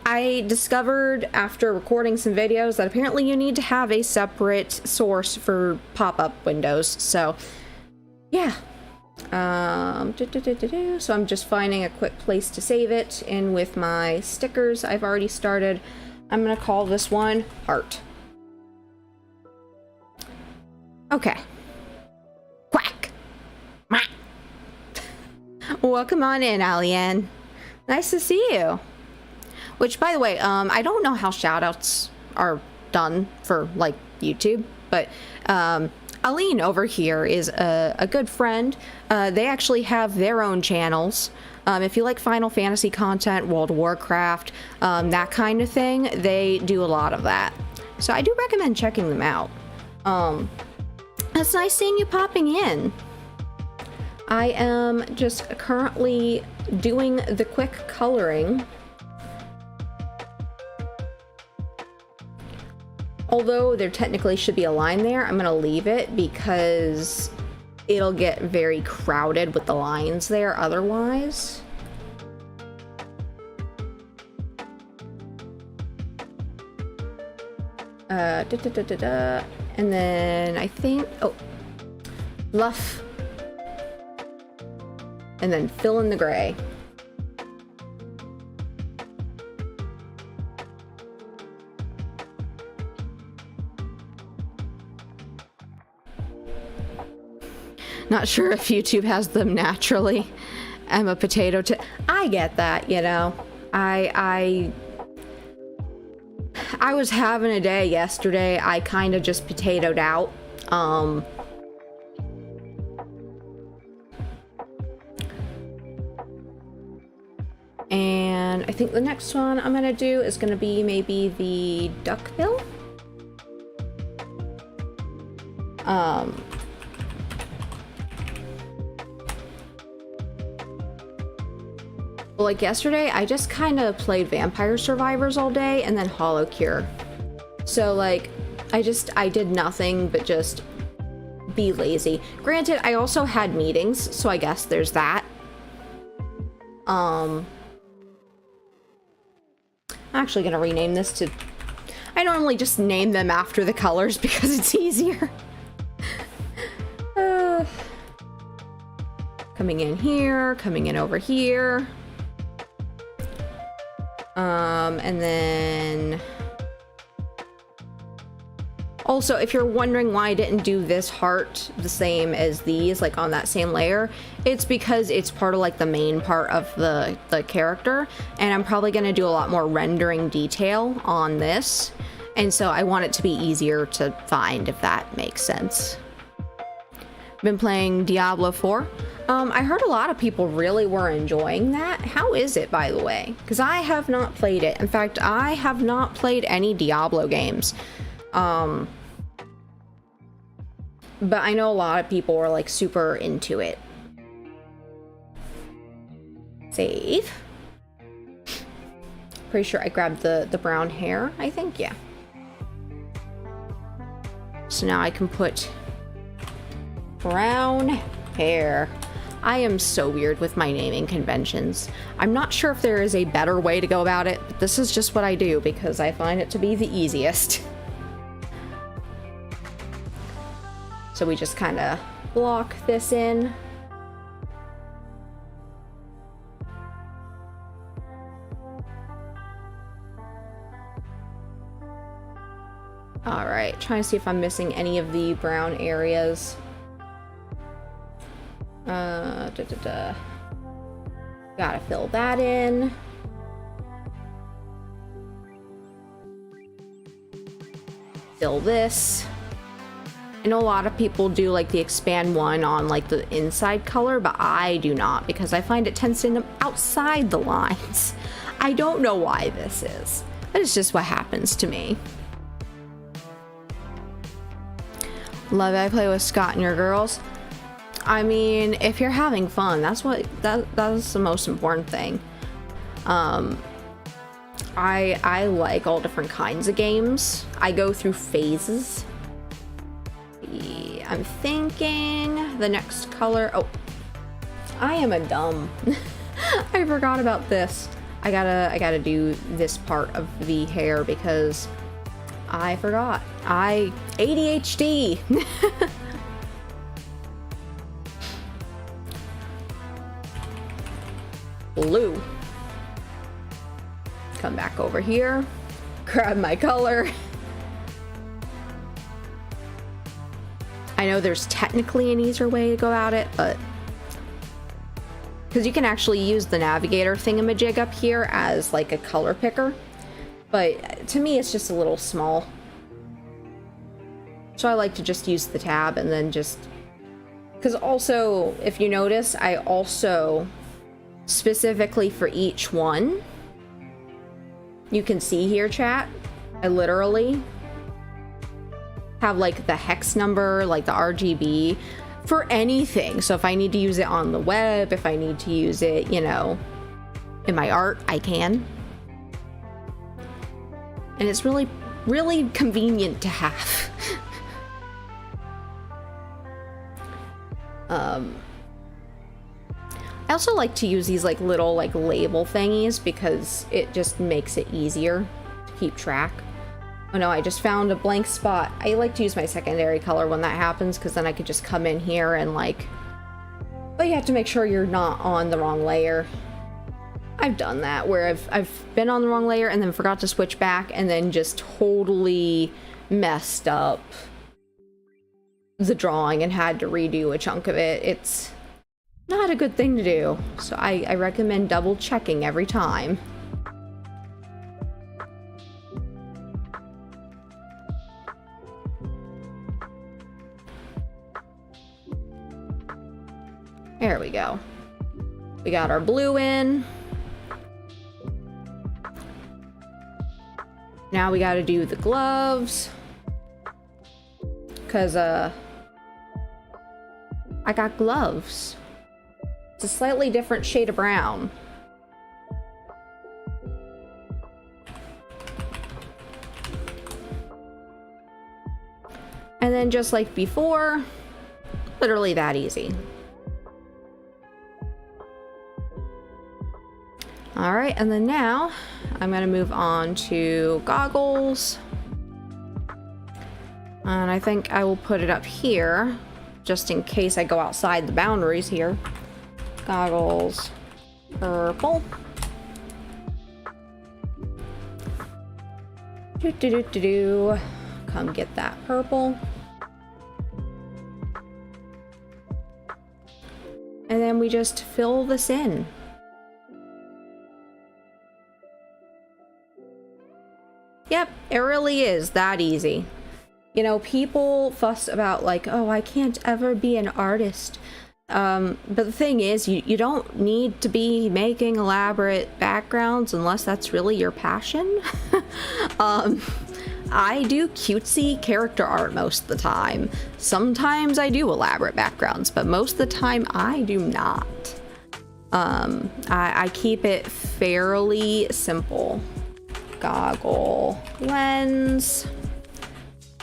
I discovered after recording some videos that apparently you need to have a separate source for pop-up windows. So, yeah. So I'm just finding a quick place to save it in with my stickers I've already started. I'm gonna call this one Heart. Okay. Quack. Welcome on in, Alianne. Nice to see you. Which, by the way, I don't know how shoutouts are done for, like, YouTube, but Aline over here is a good friend. They actually have their own channels. If you like Final Fantasy content, World of Warcraft, that kind of thing, they do a lot of that. So I do recommend checking them out. It's nice seeing you popping in. I am just currently doing the quick coloring Although there technically should be a line there, I'm gonna leave it because it'll get very crowded with the lines there otherwise. And then I think, oh, luff. And then fill in the gray. Not sure if YouTube has them naturally. I'm a potato I get that, you know. I was having a day yesterday. I kind of just potatoed out. And I think the next one I'm gonna do is gonna be maybe the duckbill. Like yesterday, I just kind of played Vampire Survivors all day and then Hollow Cure. So like, I did nothing but just be lazy. Granted, I also had meetings, so I guess there's that. I'm actually gonna rename this to... I normally just name them after the colors because it's easier. Coming in here, coming in over here. And then also, if you're wondering why I didn't do this heart the same as these, like on that same layer, it's because it's part of like the main part of the character, and I'm probably going to do a lot more rendering detail on this, and so I want it to be easier to find, if that makes sense. Been playing Diablo 4. I heard a lot of people really were enjoying that. How is it, by the way? Because I have not played it. In fact, I have not played any Diablo games. But I know a lot of people were like super into it. Save. Pretty sure I grabbed the brown hair, I think, yeah. So now I can put brown hair. I am so weird with my naming conventions. I'm not sure if there is a better way to go about it, but this is just what I do because I find it to be the easiest. So we just kind of block this in. All right, trying to see if I'm missing any of the brown areas. Gotta fill that in. Fill this. I know a lot of people do like the expand one on like the inside color, but I do not because I find it tends to end up outside the lines. I don't know why this is. That is just what happens to me. Love it. I play with Scott and your girls. I mean, if you're having fun, that's the most important thing. I like all different kinds of games. I go through phases. I'm thinking the next color. Oh, I am a dumb. I forgot about this. I gotta do this part of the hair because I forgot. ADHD. Blue. Come back over here, grab my color. I know there's technically an easier way to go about it, but because you can actually use the navigator thingamajig up here as like a color picker, but to me it's just a little small. So I like to just use the tab and then just, because also if you notice, I also specifically for each one, you can see here, chat, I literally have like the hex number, like the RGB for anything. So if I need to use it on the web, if I need to use it, you know, in my art, I can. And it's really really convenient to have. I also like to use these like little like label thingies because it just makes it easier to keep track. Oh no, I just found a blank spot. I like to use my secondary color when that happens because then I could just come in here and like, but you have to make sure you're not on the wrong layer. I've done that where I've been on the wrong layer and then forgot to switch back and then just totally messed up the drawing and had to redo a chunk of it. It's not a good thing to do, so I recommend double checking every time. There we go. We got our blue in. Now we got to do the gloves. Because, I got gloves. It's a slightly different shade of brown. And then just like before, literally that easy. All right, and then now I'm gonna move on to goggles. And I think I will put it up here just in case I go outside the boundaries here. Goggles, purple. Come get that purple. And then we just fill this in. Yep, it really is that easy. You know, people fuss about like, oh, I can't ever be an artist. But the thing is, you don't need to be making elaborate backgrounds unless that's really your passion. I do cutesy character art most of the time. Sometimes I do elaborate backgrounds, but most of the time I do not. I keep it fairly simple. Goggle lens.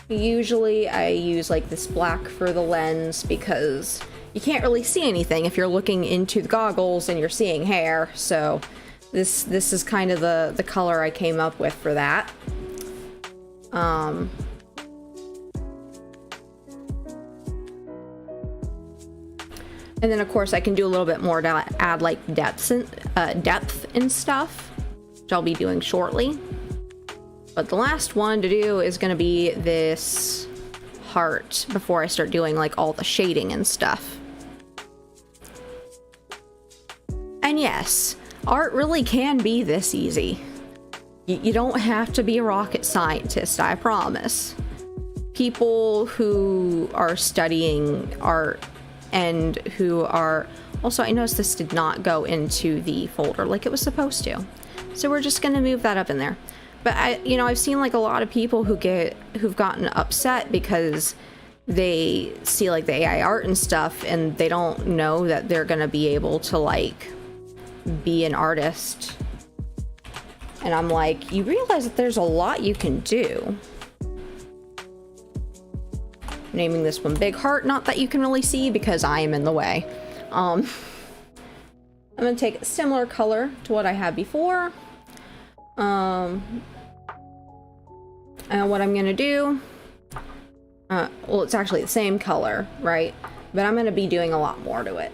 Usually I use like this black for the lens because you can't really see anything if you're looking into the goggles and you're seeing hair. So this is kind of the color I came up with for that. And then of course I can do a little bit more to add like depth and stuff, which I'll be doing shortly. But the last one to do is going to be this heart before I start doing like all the shading and stuff. And yes, art really can be this easy. You don't have to be a rocket scientist, I promise. People who are studying art and who are... Also, I noticed this did not go into the folder like it was supposed to. So we're just going to move that up in there. But I've seen like a lot of people who've gotten upset because they see like the AI art and stuff and they don't know that they're going to be able to like be an artist. And I'm like, you realize that there's a lot you can do. Naming this one Big Heart, not that you can really see because I am in the way. I'm going to take a similar color to what I had before. And what I'm going to do, well, it's actually the same color, right? But I'm going to be doing a lot more to it.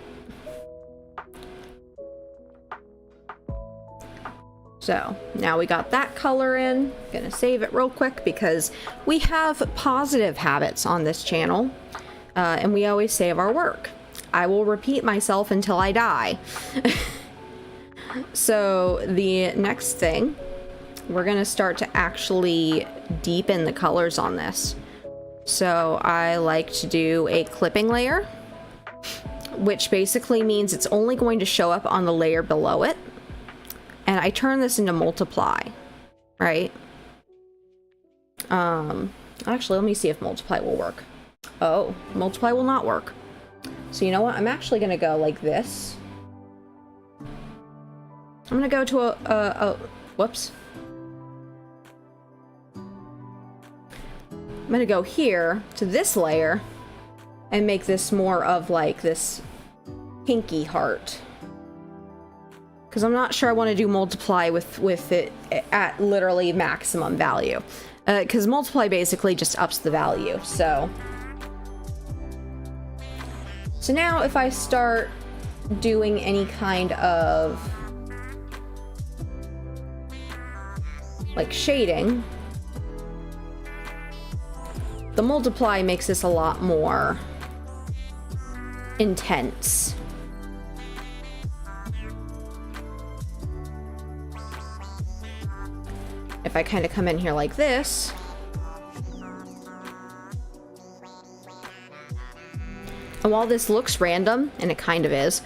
So now we got that color in. Gonna save it real quick because we have positive habits on this channel, and we always save our work. I will repeat myself until I die. So the next thing, we're gonna start to actually deepen the colors on this. So I like to do a clipping layer, which basically means it's only going to show up on the layer below it. And I turn this into multiply, right? Actually, let me see if multiply will work. Oh, multiply will not work. So you know what? I'm actually gonna go like this. I'm gonna go to whoops. gonna go here to this layer and make this more of like this pinky heart. Because I'm not sure I want to do multiply with it at literally maximum value. Because multiply basically just ups the value. So now if I start doing any kind of like shading, the multiply makes this a lot more intense. If I kind of come in here like this, and while this looks random, and it kind of is,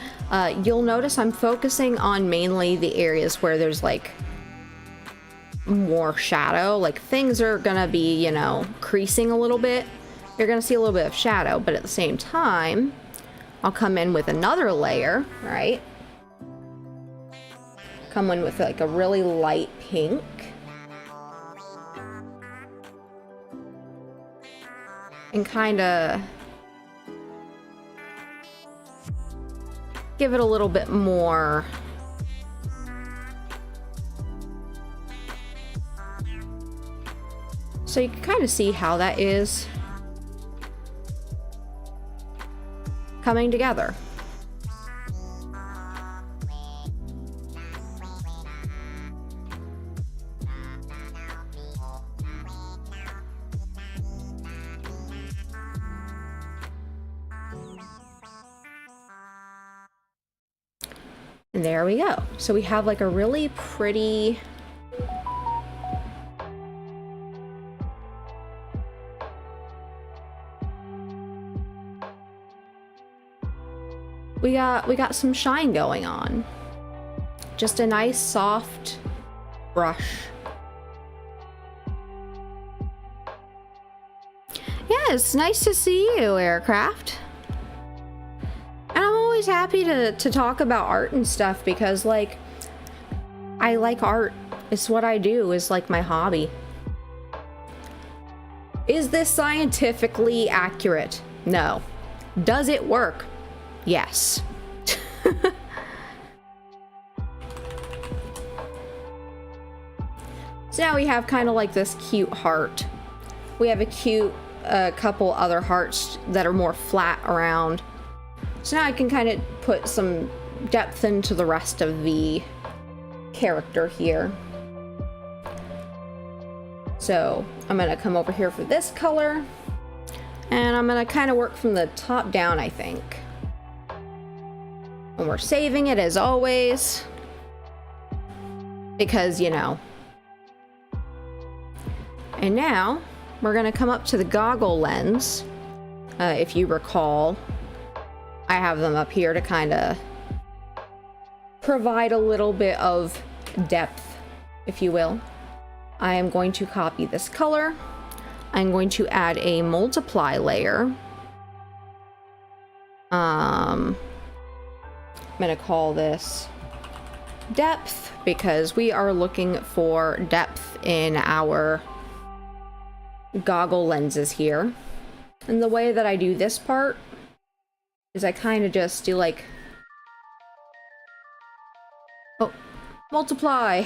you'll notice I'm focusing on mainly the areas where there's like more shadow. Like things are gonna be, you know, creasing a little bit. You're gonna see a little bit of shadow, but at the same time, I'll come in with another layer, right? Come in with like a really light pink. And kind of give it a little bit more so you can kind of see how that is coming together. And there we go. So we have like a really pretty we got some shine going on. Just a nice soft brush. Yeah, it's nice to see you, Aircraft. And I'm always happy to talk about art and stuff because, like, I like art. It's what I do. It's like my hobby. Is this scientifically accurate? No. Does it work? Yes. So now we have kind of like this cute heart. We have a cute couple other hearts that are more flat around. So now I can kind of put some depth into the rest of the character here. So I'm gonna come over here for this color, and I'm gonna kind of work from the top down, I think. And we're saving it as always, because, you know. And now we're gonna come up to the goggle lens. If you recall, I have them up here to kind of provide a little bit of depth, if you will. I am going to copy this color. I'm going to add a multiply layer. I'm going to call this depth because we are looking for depth in our goggle lenses here. And the way that I do this part is I kind of just do like, oh, multiply.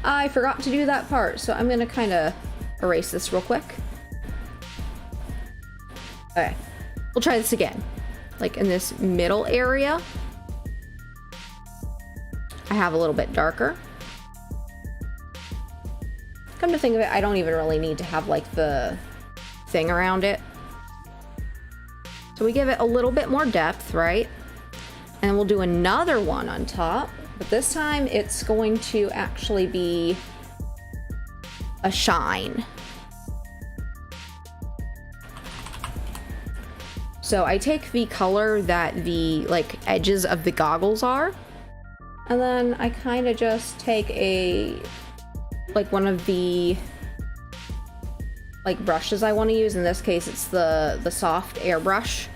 I forgot to do that part, so I'm gonna kind of erase this real quick. Okay, we'll try this again. Like in this middle area, I have a little bit darker. Come to think of it, I don't even really need to have like the thing around it. So we give it a little bit more depth, right? And we'll do another one on top, but this time it's going to actually be a shine. So I take the color that the like edges of the goggles are, and then I kind of just take a like one of the like brushes I want to use. In this case, it's the soft airbrush,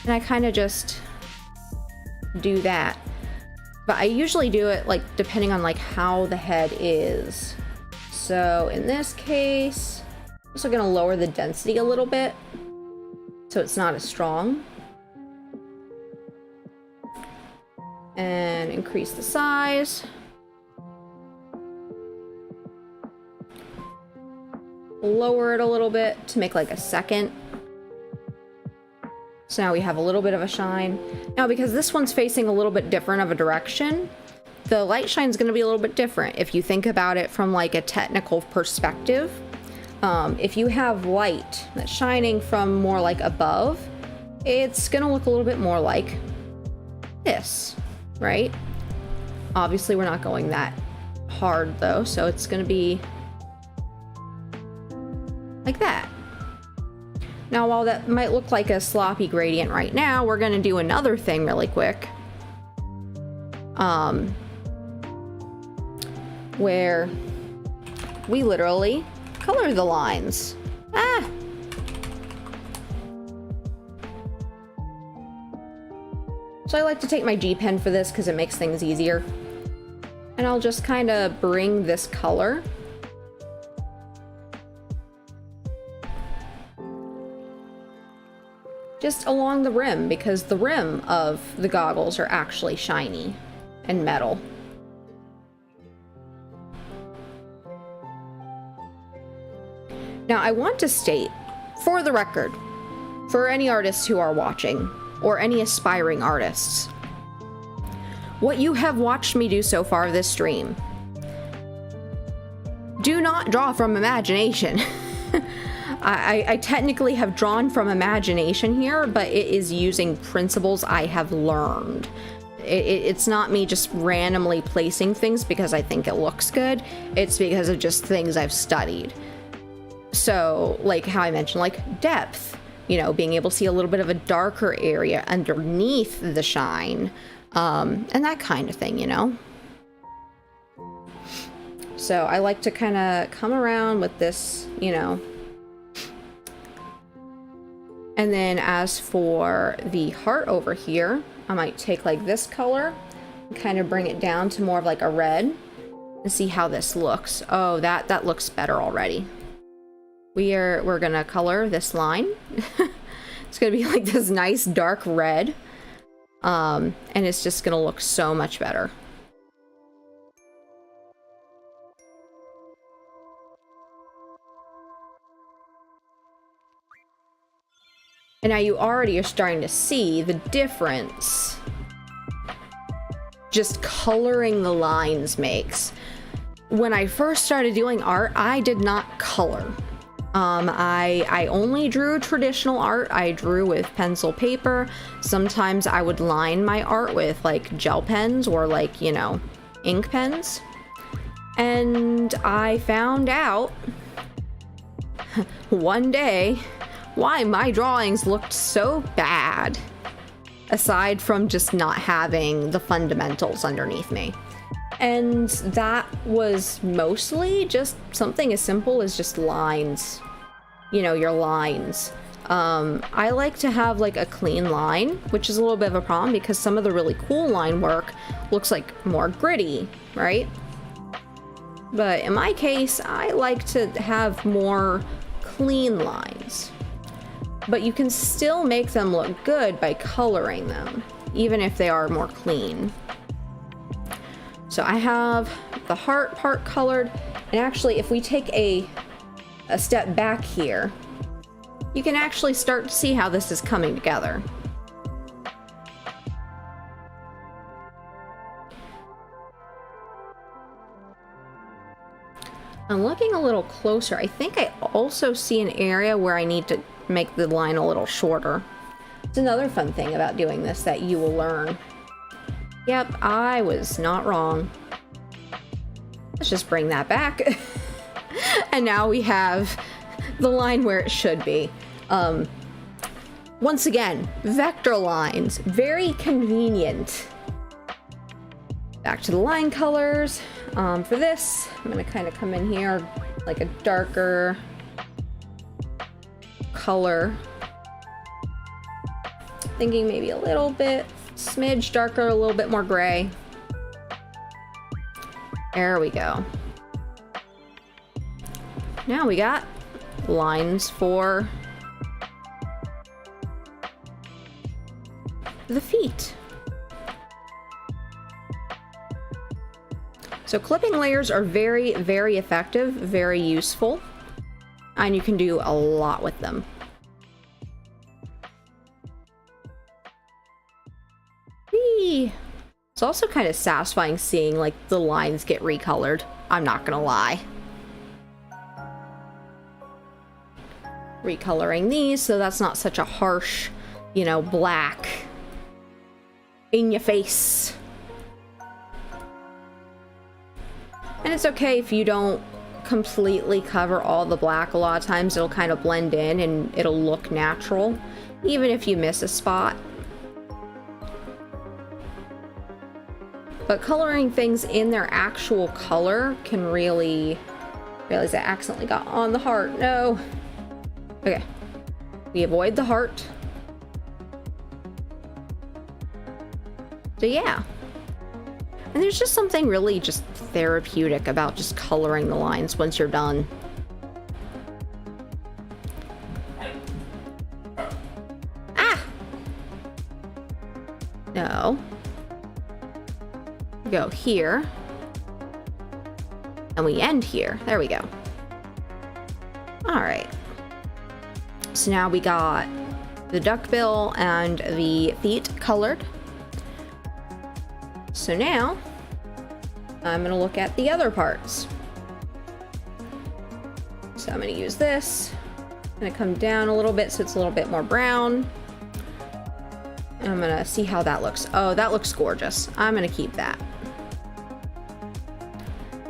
and I kind of just do that. But I usually do it like depending on like how the head is. So in this case, Also gonna lower the density a little bit so it's not as strong. And increase the size. Lower it a little bit to make like a second. So now we have a little bit of a shine. Now, because this one's facing a little bit different of a direction, the light shine is going to be a little bit different. If you think about it from like a technical perspective, if you have light that's shining from more like above, it's going to look a little bit more like this, right? Obviously, we're not going that hard though, so it's going to be like that. Now, while that might look like a sloppy gradient right now, we're going to do another thing really quick. Where we literally color the lines. Ah! So I like to take my G pen for this because it makes things easier. And I'll just kind of bring this color just along the rim, because the rim of the goggles are actually shiny and metal. Now, I want to state, for the record, for any artists who are watching, or any aspiring artists, what you have watched me do so far this stream, do not draw from imagination. I technically have drawn from imagination here, but it is using principles I have learned. It's not me just randomly placing things because I think it looks good. It's because of just things I've studied. So, like how I mentioned, like depth, you know, being able to see a little bit of a darker area underneath the shine, and that kind of thing, you know? So I like to kind of come around with this, you know. And then as for the heart over here, I might take like this color and kind of bring it down to more of like a red and see how this looks. Oh, that looks better already. We're gonna color this line. It's gonna be like this nice dark red. And it's just gonna look so much better. And now you already are starting to see the difference just coloring the lines makes. When I first started doing art, I did not color. I only drew traditional art. I drew with pencil paper. Sometimes I would line my art with like gel pens or like, you know, ink pens. And I found out one day why my drawings looked so bad, aside from just not having the fundamentals underneath me. And that was mostly just something as simple as just lines, you know, your lines. I like to have like a clean line, which is a little bit of a problem because some of the really cool line work looks like more gritty, right? But in my case, I like to have more clean lines. But you can still make them look good by coloring them, even if they are more clean. So I have the heart part colored, and actually if we take a step back here, you can actually start to see how this is coming together. I'm looking a little closer. I think I also see an area where I need to make the line a little shorter. It's another fun thing about doing this that you will learn. Yep, I was not wrong. Let's just bring that back. And now we have the line where it should be. Once again, vector lines, very convenient. Back to the line colors. For this, I'm gonna kind of come in here like a darker color. Thinking maybe a little bit smidge darker, a little bit more gray. There we go. Now we got lines for the feet. So clipping layers are very, very effective, very useful, and you can do a lot with them. Whee! It's also kind of satisfying seeing like the lines get recolored. I'm not gonna lie. Recoloring these so that's not such a harsh, you know, black in your face. And it's okay if you don't completely cover all the black. A lot of times it'll kind of blend in and it'll look natural, even if you miss a spot. But coloring things in their actual color can really... Realize I accidentally got on the heart. No. Okay. We avoid the heart. So yeah. And there's just something really just therapeutic about just coloring the lines once you're done. Ah! No. Go here. And we end here. There we go. Alright. So now we got the duckbill and the feet colored. So now, I'm going to look at the other parts. So I'm going to use this. I'm going to come down a little bit so it's a little bit more brown. And I'm going to see how that looks. Oh, that looks gorgeous. I'm going to keep that.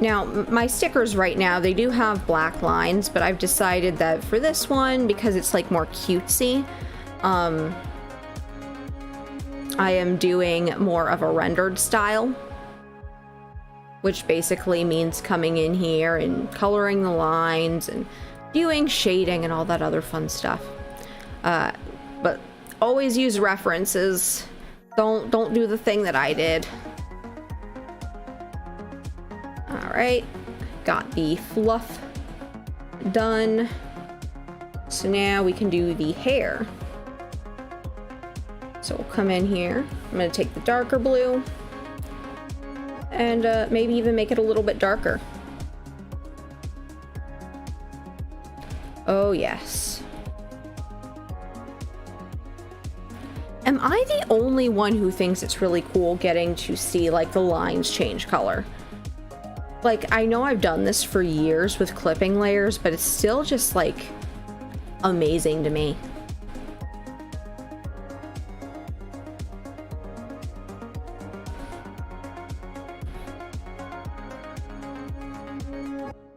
Now, my stickers right now, they do have black lines, but I've decided that for this one, because it's like more cutesy, I am doing more of a rendered style, which basically means coming in here and coloring the lines and doing shading and all that other fun stuff. But always use references. Don't do the thing that I did. Alright, got the fluff done. So now we can do the hair. So we'll come in here. I'm going to take the darker blue and maybe even make it a little bit darker. Oh yes. Am I the only one who thinks it's really cool getting to see like the lines change color? Like, I know I've done this for years with clipping layers, but it's still just like amazing to me.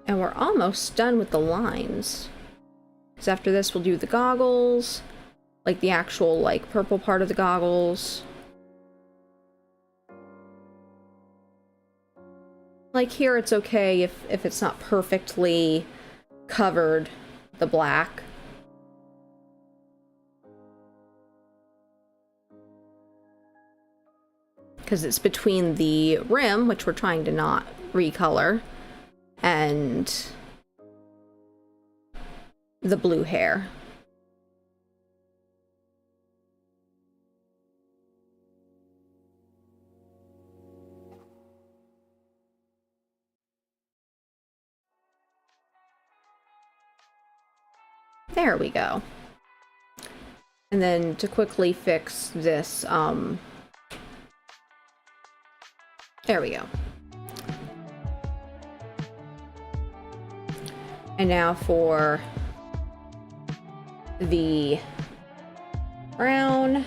And we're almost done with the lines. Because after this we'll do the goggles, like the actual like purple part of the goggles. Like here it's okay if it's not perfectly covered, the black. Because it's between the rim, which we're trying to not recolor, and the blue hair. There we go. And then to quickly fix this, there we go. And now for the brown.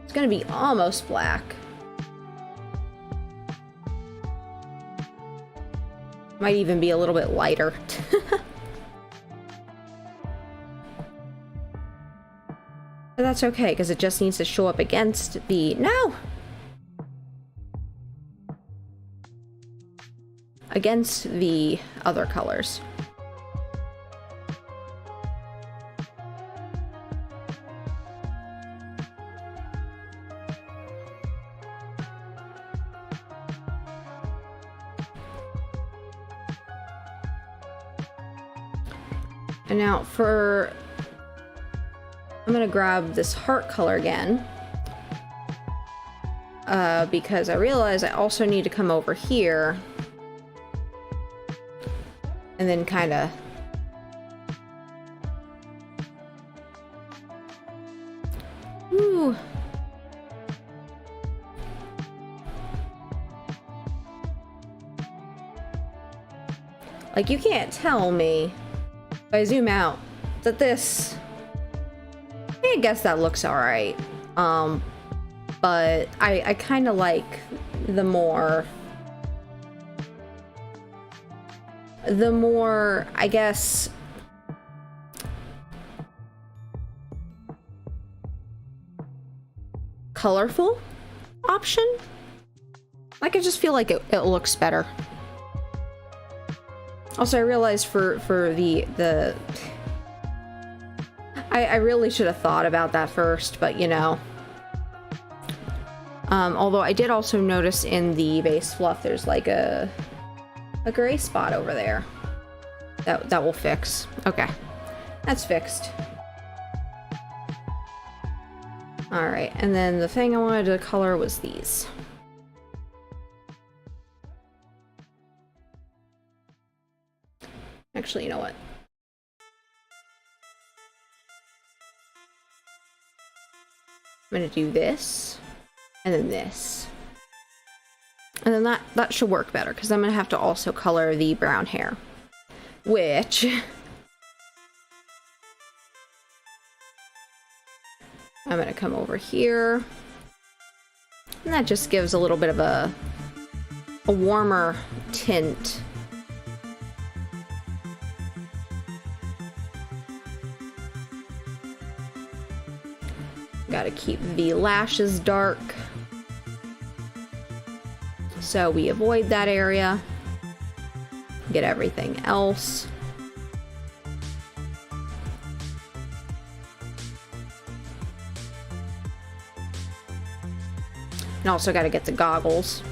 It's gonna be almost black. Might even be a little bit lighter. But that's okay, because it just needs to show up against the... No! Against the other colors. And now for... I'm gonna grab this heart color again. Because I realize I also need to come over here. And then kind of... Ooh. Like, you can't tell me, if I zoom out, that this... I guess that looks alright. But I kind of like the more, I guess, colorful option. Like, I just feel like it looks better. Also, I realized for the I really should have thought about that first, but you know. Although I did also notice in the base fluff there's like a gray spot over there. That will fix. Okay. That's fixed. Alright, and then the thing I wanted to color was these. Actually, you know what? I'm gonna do this, and then this. And then that should work better, because I'm gonna have to also color the brown hair. Which... I'm gonna come over here. And that just gives a little bit of a warmer tint. Gotta keep the lashes dark, so we avoid that area. Get everything else. And also gotta get the goggles.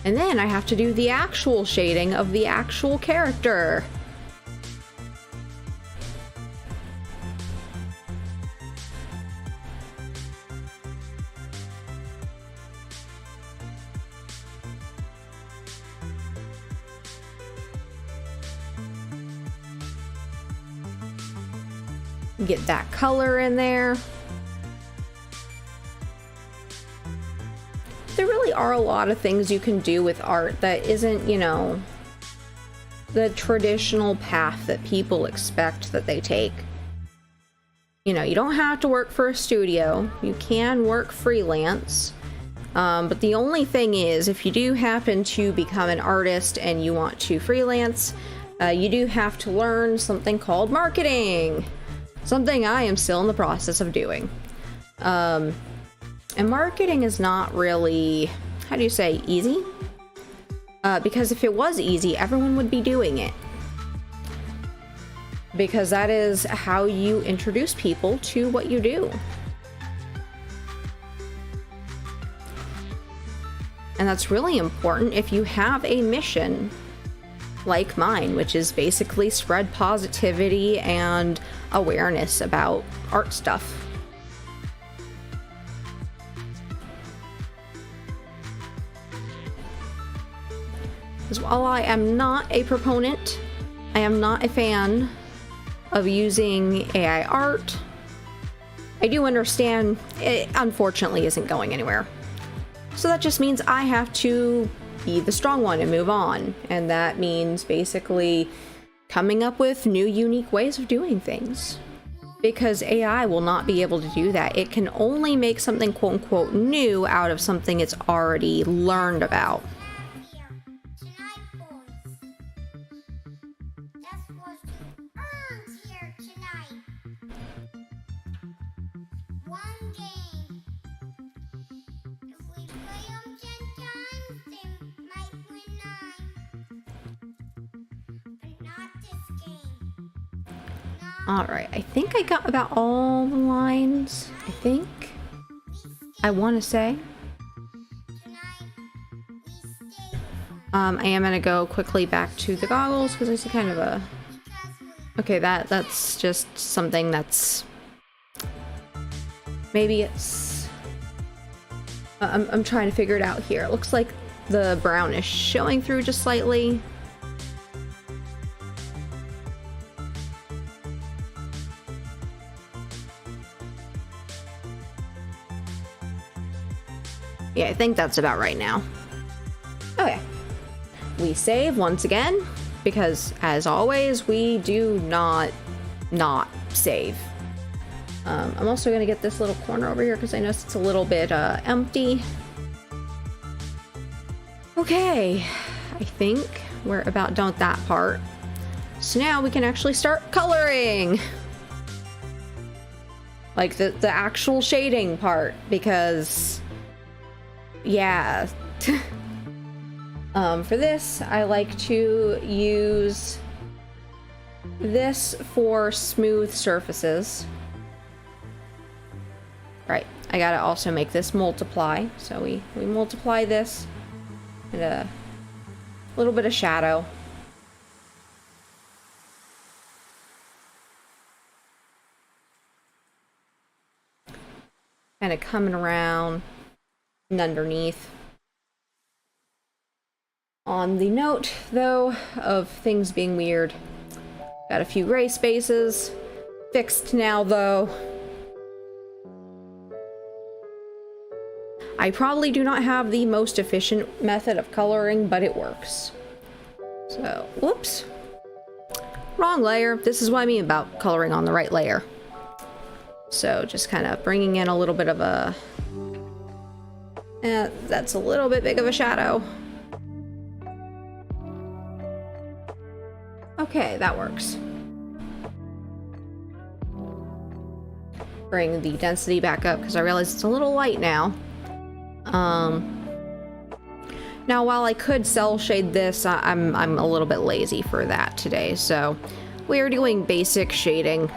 And then I have to do the actual shading of the actual character. Get that color in there. There really are a lot of things you can do with art that isn't, you know, the traditional path that people expect that they take. You know, you don't have to work for a studio. You can work freelance. But the only thing is, if you do happen to become an artist and you want to freelance, you do have to learn something called marketing. Something I am still in the process of doing. And marketing is not really, how do you say, easy? Because if it was easy, everyone would be doing it. Because that is how you introduce people to what you do. And that's really important if you have a mission like mine, which is basically spread positivity and awareness about art stuff. Because while I am not a proponent, I am not a fan of using AI art, I do understand it unfortunately isn't going anywhere. So that just means I have to be the strong one and move on. And that means basically coming up with new, unique ways of doing things. Because AI will not be able to do that. It can only make something quote-unquote new out of something it's already learned about. Alright, I think I got about all the lines, I think. I want to say. I am going to go quickly back to the goggles because I see kind of a Okay, that's just something that's... Maybe it's... I'm trying to figure it out here. It looks like the brown is showing through just slightly. Yeah, I think that's about right now. Okay. We save once again, because as always, we do not save. I'm also gonna get this little corner over here because I noticed it's a little bit empty. Okay, I think we're about done with that part. So now we can actually start coloring. Like the actual shading part, because yeah. For this, I like to use this for smooth surfaces. Right, I gotta also make this multiply. So we multiply this and a little bit of shadow. Kind of coming around and underneath. On the note, though, of things being weird, got a few gray spaces. Fixed now, though. I probably do not have the most efficient method of coloring, but it works. So, whoops. Wrong layer. This is what I mean about coloring on the right layer. So, just kind of bringing in a little bit of a... that's a little bit big of a shadow. Okay, that works. Bring the density back up because I realize it's a little light now. Now while I could cell shade this, I'm a little bit lazy for that today, so we are doing basic shading.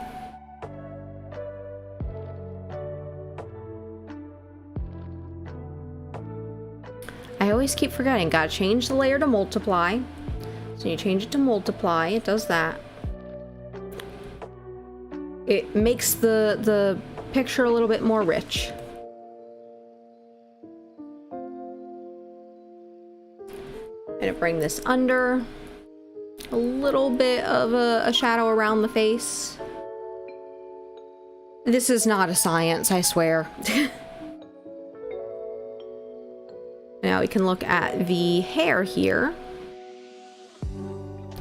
I always keep forgetting, gotta change the layer to multiply. So you change it to multiply, it does that. It makes the picture a little bit more rich. Gonna bring this under. A little bit of a shadow around the face. This is not a science, I swear. Now we can look at the hair here.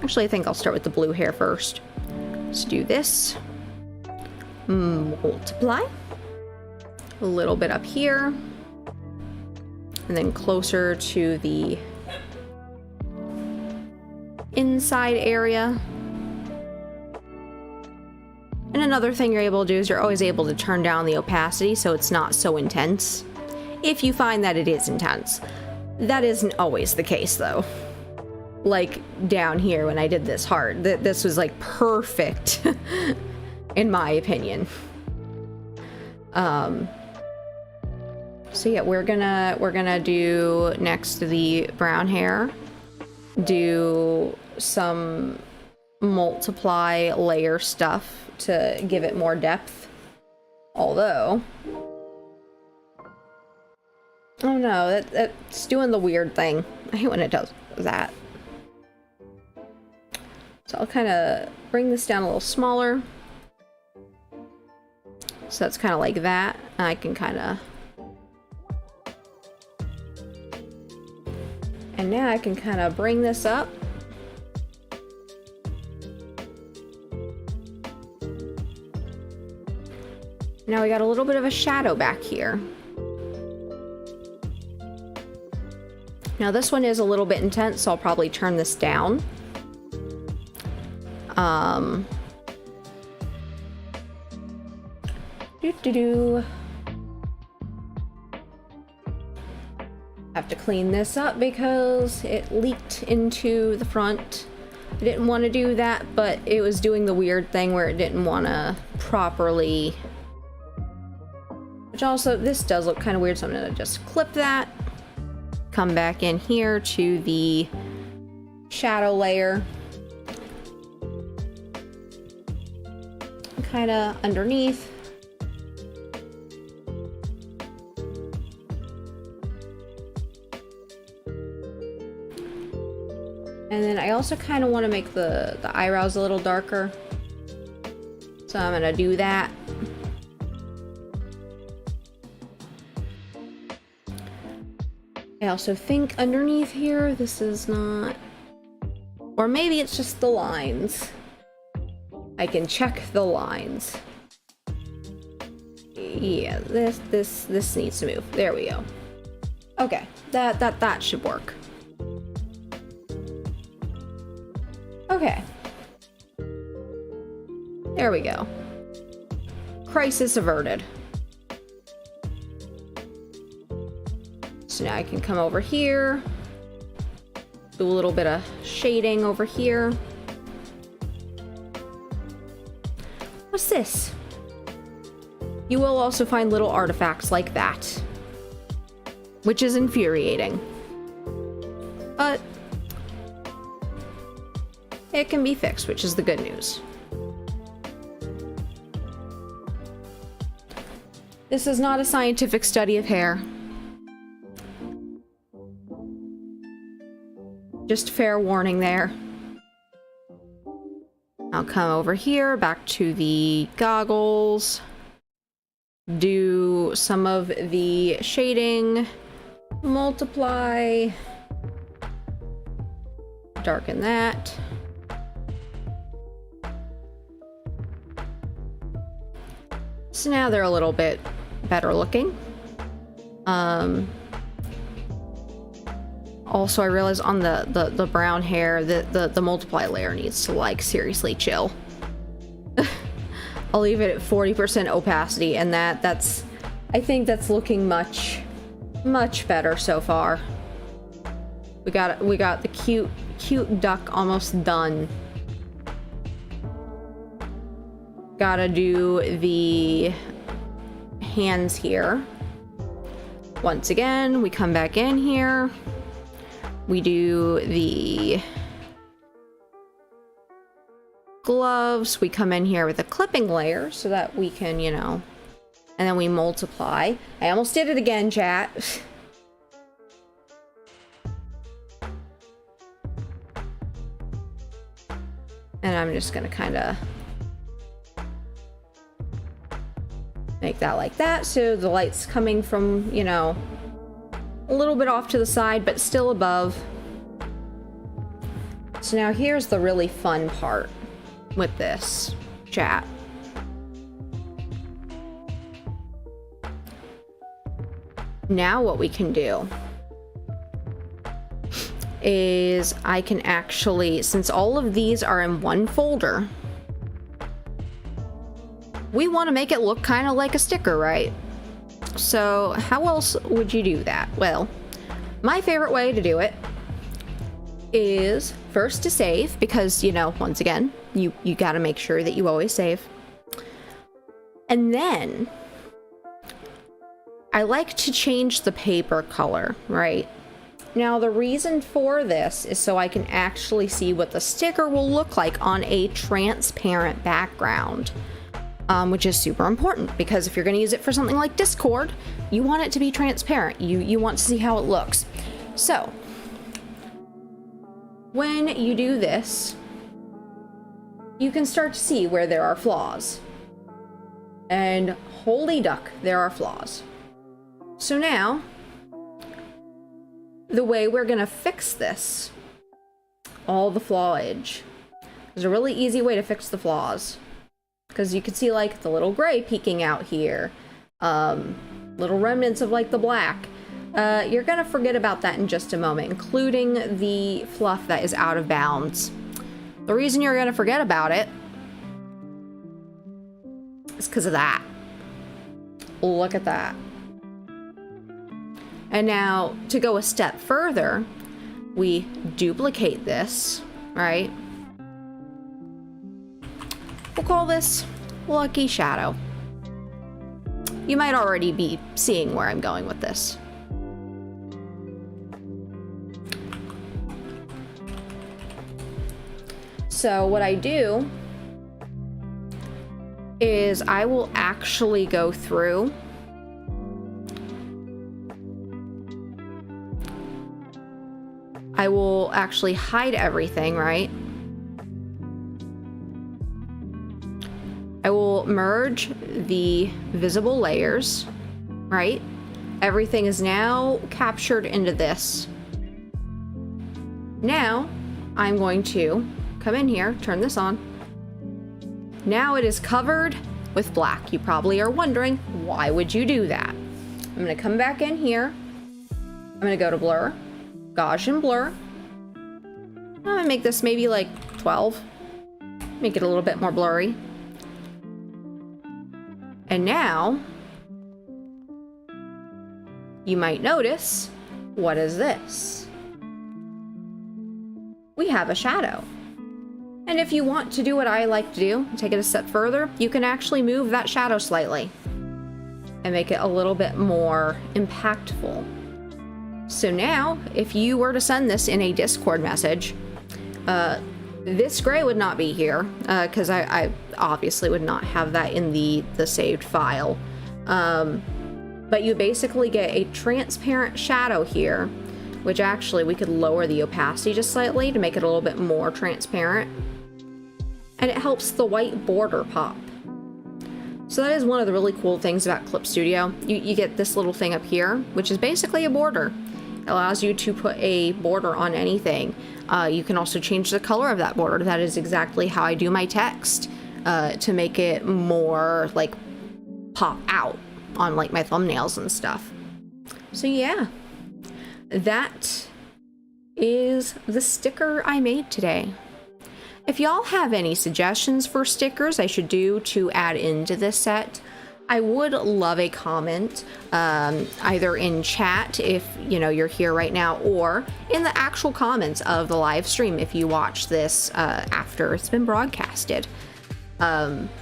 Actually, I think I'll start with the blue hair first. Let's do this. Multiply. A little bit up here. And then closer to the inside area. And another thing you're able to do is you're always able to turn down the opacity so it's not so intense. If you find that it is intense. That isn't always the case, though. Like down here when I did this heart, this was like perfect in my opinion. So yeah, we're gonna do next to the brown hair, do some multiply layer stuff to give it more depth. Although, oh no, that's doing the weird thing. I hate when it does that. So I'll kind of bring this down a little smaller. So that's kind of like that. And I can kind of... And now I can kind of bring this up. Now we got a little bit of a shadow back here. Now this one is a little bit intense, so I'll probably turn this down. Have to clean this up because it leaked into the front. I didn't want to do that, but it was doing the weird thing where it didn't want to properly. Which also, this does look kind of weird, so I'm gonna just clip that. Come back in here to the shadow layer. kind of underneath. And then I also kind of want to make the eyebrows a little darker. So I'm going to do that. I also think underneath here, this is not... Or maybe it's just the lines. I can check the lines. Yeah, this needs to move. There we go. Okay, that should work. Okay. There we go. Crisis averted. So now I can come over here. Do a little bit of shading over here. What's this? You will also find little artifacts like that, which is infuriating. But it can be fixed, which is the good news. This is not a scientific study of hair. Just fair warning there. I'll come over here, back to the goggles. Do some of the shading. Multiply. Darken that. So now they're a little bit better looking. Also, I realized on the brown hair that the multiply layer needs to, like, seriously chill. I'll leave it at 40% opacity, and that's I think that's looking much better so far. We got the cute duck almost done. Gotta do the hands here. Once again, we come back in here. We do the gloves. We come in here with a clipping layer so that we can, you know, and then we multiply. I almost did it again, chat. And I'm just gonna kind of make that like that, so the light's coming from, you know, a little bit off to the side, but still above. So now here's the really fun part with this, chat. Now what we can do is I can actually, since all of these are in one folder, we want to make it look kind of like a sticker, right? So how else would you do that? Well, my favorite way to do it is first to save, because, you know, once again, you got to make sure that you always save. And then I like to change the paper color, right? Now, the reason for this is so I can actually see what the sticker will look like on a transparent background. Which is super important, because if you're going to use it for something like Discord, you want it to be transparent. You want to see how it looks. So, when you do this, you can start to see where there are flaws. And holy duck, there are flaws. So now, the way we're going to fix this, all the flawage, there's a really easy way to fix the flaws. Because you can see, like, the little gray peeking out here. Little remnants of, like, the black. You're gonna forget about that in just a moment, including the fluff that is out of bounds. The reason you're gonna forget about it is because of that. Look at that. And now, to go a step further, we duplicate this, right? We'll call this Lucky Shadow. You might already be seeing where I'm going with this. So what I do is I will actually go through I will actually hide everything, right? I will merge the visible layers, right? Everything is now captured into this. Now, I'm going to come in here, turn this on. Now it is covered with black. You probably are wondering, why would you do that? I'm gonna come back in here. I'm gonna go to blur, Gaussian blur. I'm gonna make this maybe like 12. Make it a little bit more blurry. And now, you might notice, what is this? We have a shadow. And if you want to do what I like to do, take it a step further, you can actually move that shadow slightly and make it a little bit more impactful. So now, if you were to send this in a Discord message, this gray would not be here, because I obviously would not have that in the saved file. But you basically get a transparent shadow here, which actually we could lower the opacity just slightly to make it a little bit more transparent. And it helps the white border pop. So that is one of the really cool things about Clip Studio. You get this little thing up here, which is basically a border. It allows you to put a border on anything. You can also change the color of that border. That is exactly how I do my text, to make it more like pop out on like my thumbnails and stuff. So yeah, that is the sticker I made today. If y'all have any suggestions for stickers I should do to add into this set, I would love a comment, either in chat if you're here right now, or in the actual comments of the live stream if you watch this after it's been broadcasted.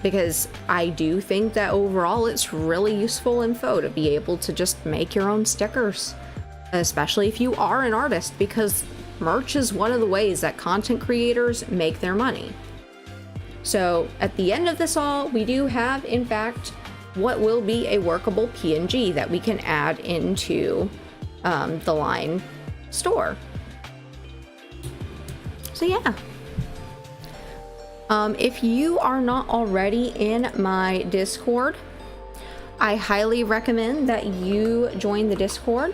Because I do think that overall it's really useful info to be able to just make your own stickers, especially if you are an artist, because merch is one of the ways that content creators make their money. So at the end of this all, we do have, in fact, what will be a workable PNG that we can add into the line store. So yeah. If you are not already in my Discord, I highly recommend that you join the Discord.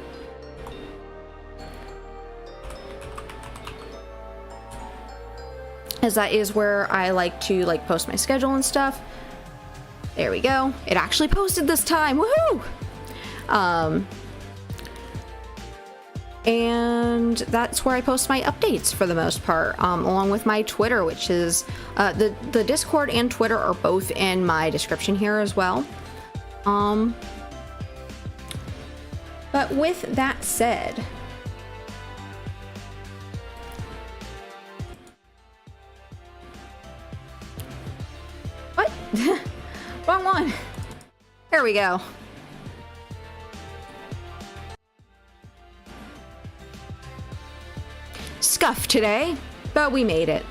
As that is where I like to post my schedule and stuff. There we go. It actually posted this time. Woohoo! And that's where I post my updates for the most part, along with my Twitter, which is the Discord and Twitter are both in my description here as well. But with that said, what? Wrong one. There we go. Scuffed today, but we made it.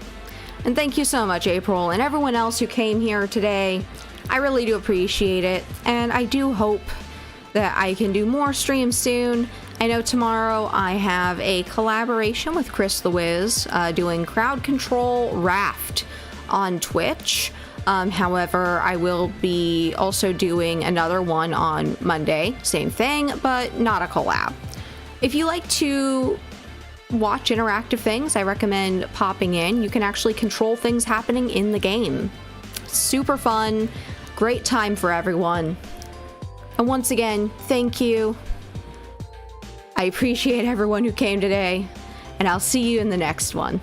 And thank you so much, April, and everyone else who came here today. I really do appreciate it, and I do hope that I can do more streams soon. I know tomorrow I have a collaboration with Chris the Wiz doing crowd control raft on Twitch. However, I will be also doing another one on Monday, same thing, but not a collab. If you like to watch interactive things, I recommend popping in. You can actually control things happening in the game. Super fun, great time for everyone. And once again, thank you. I appreciate everyone who came today, and I'll see you in the next one.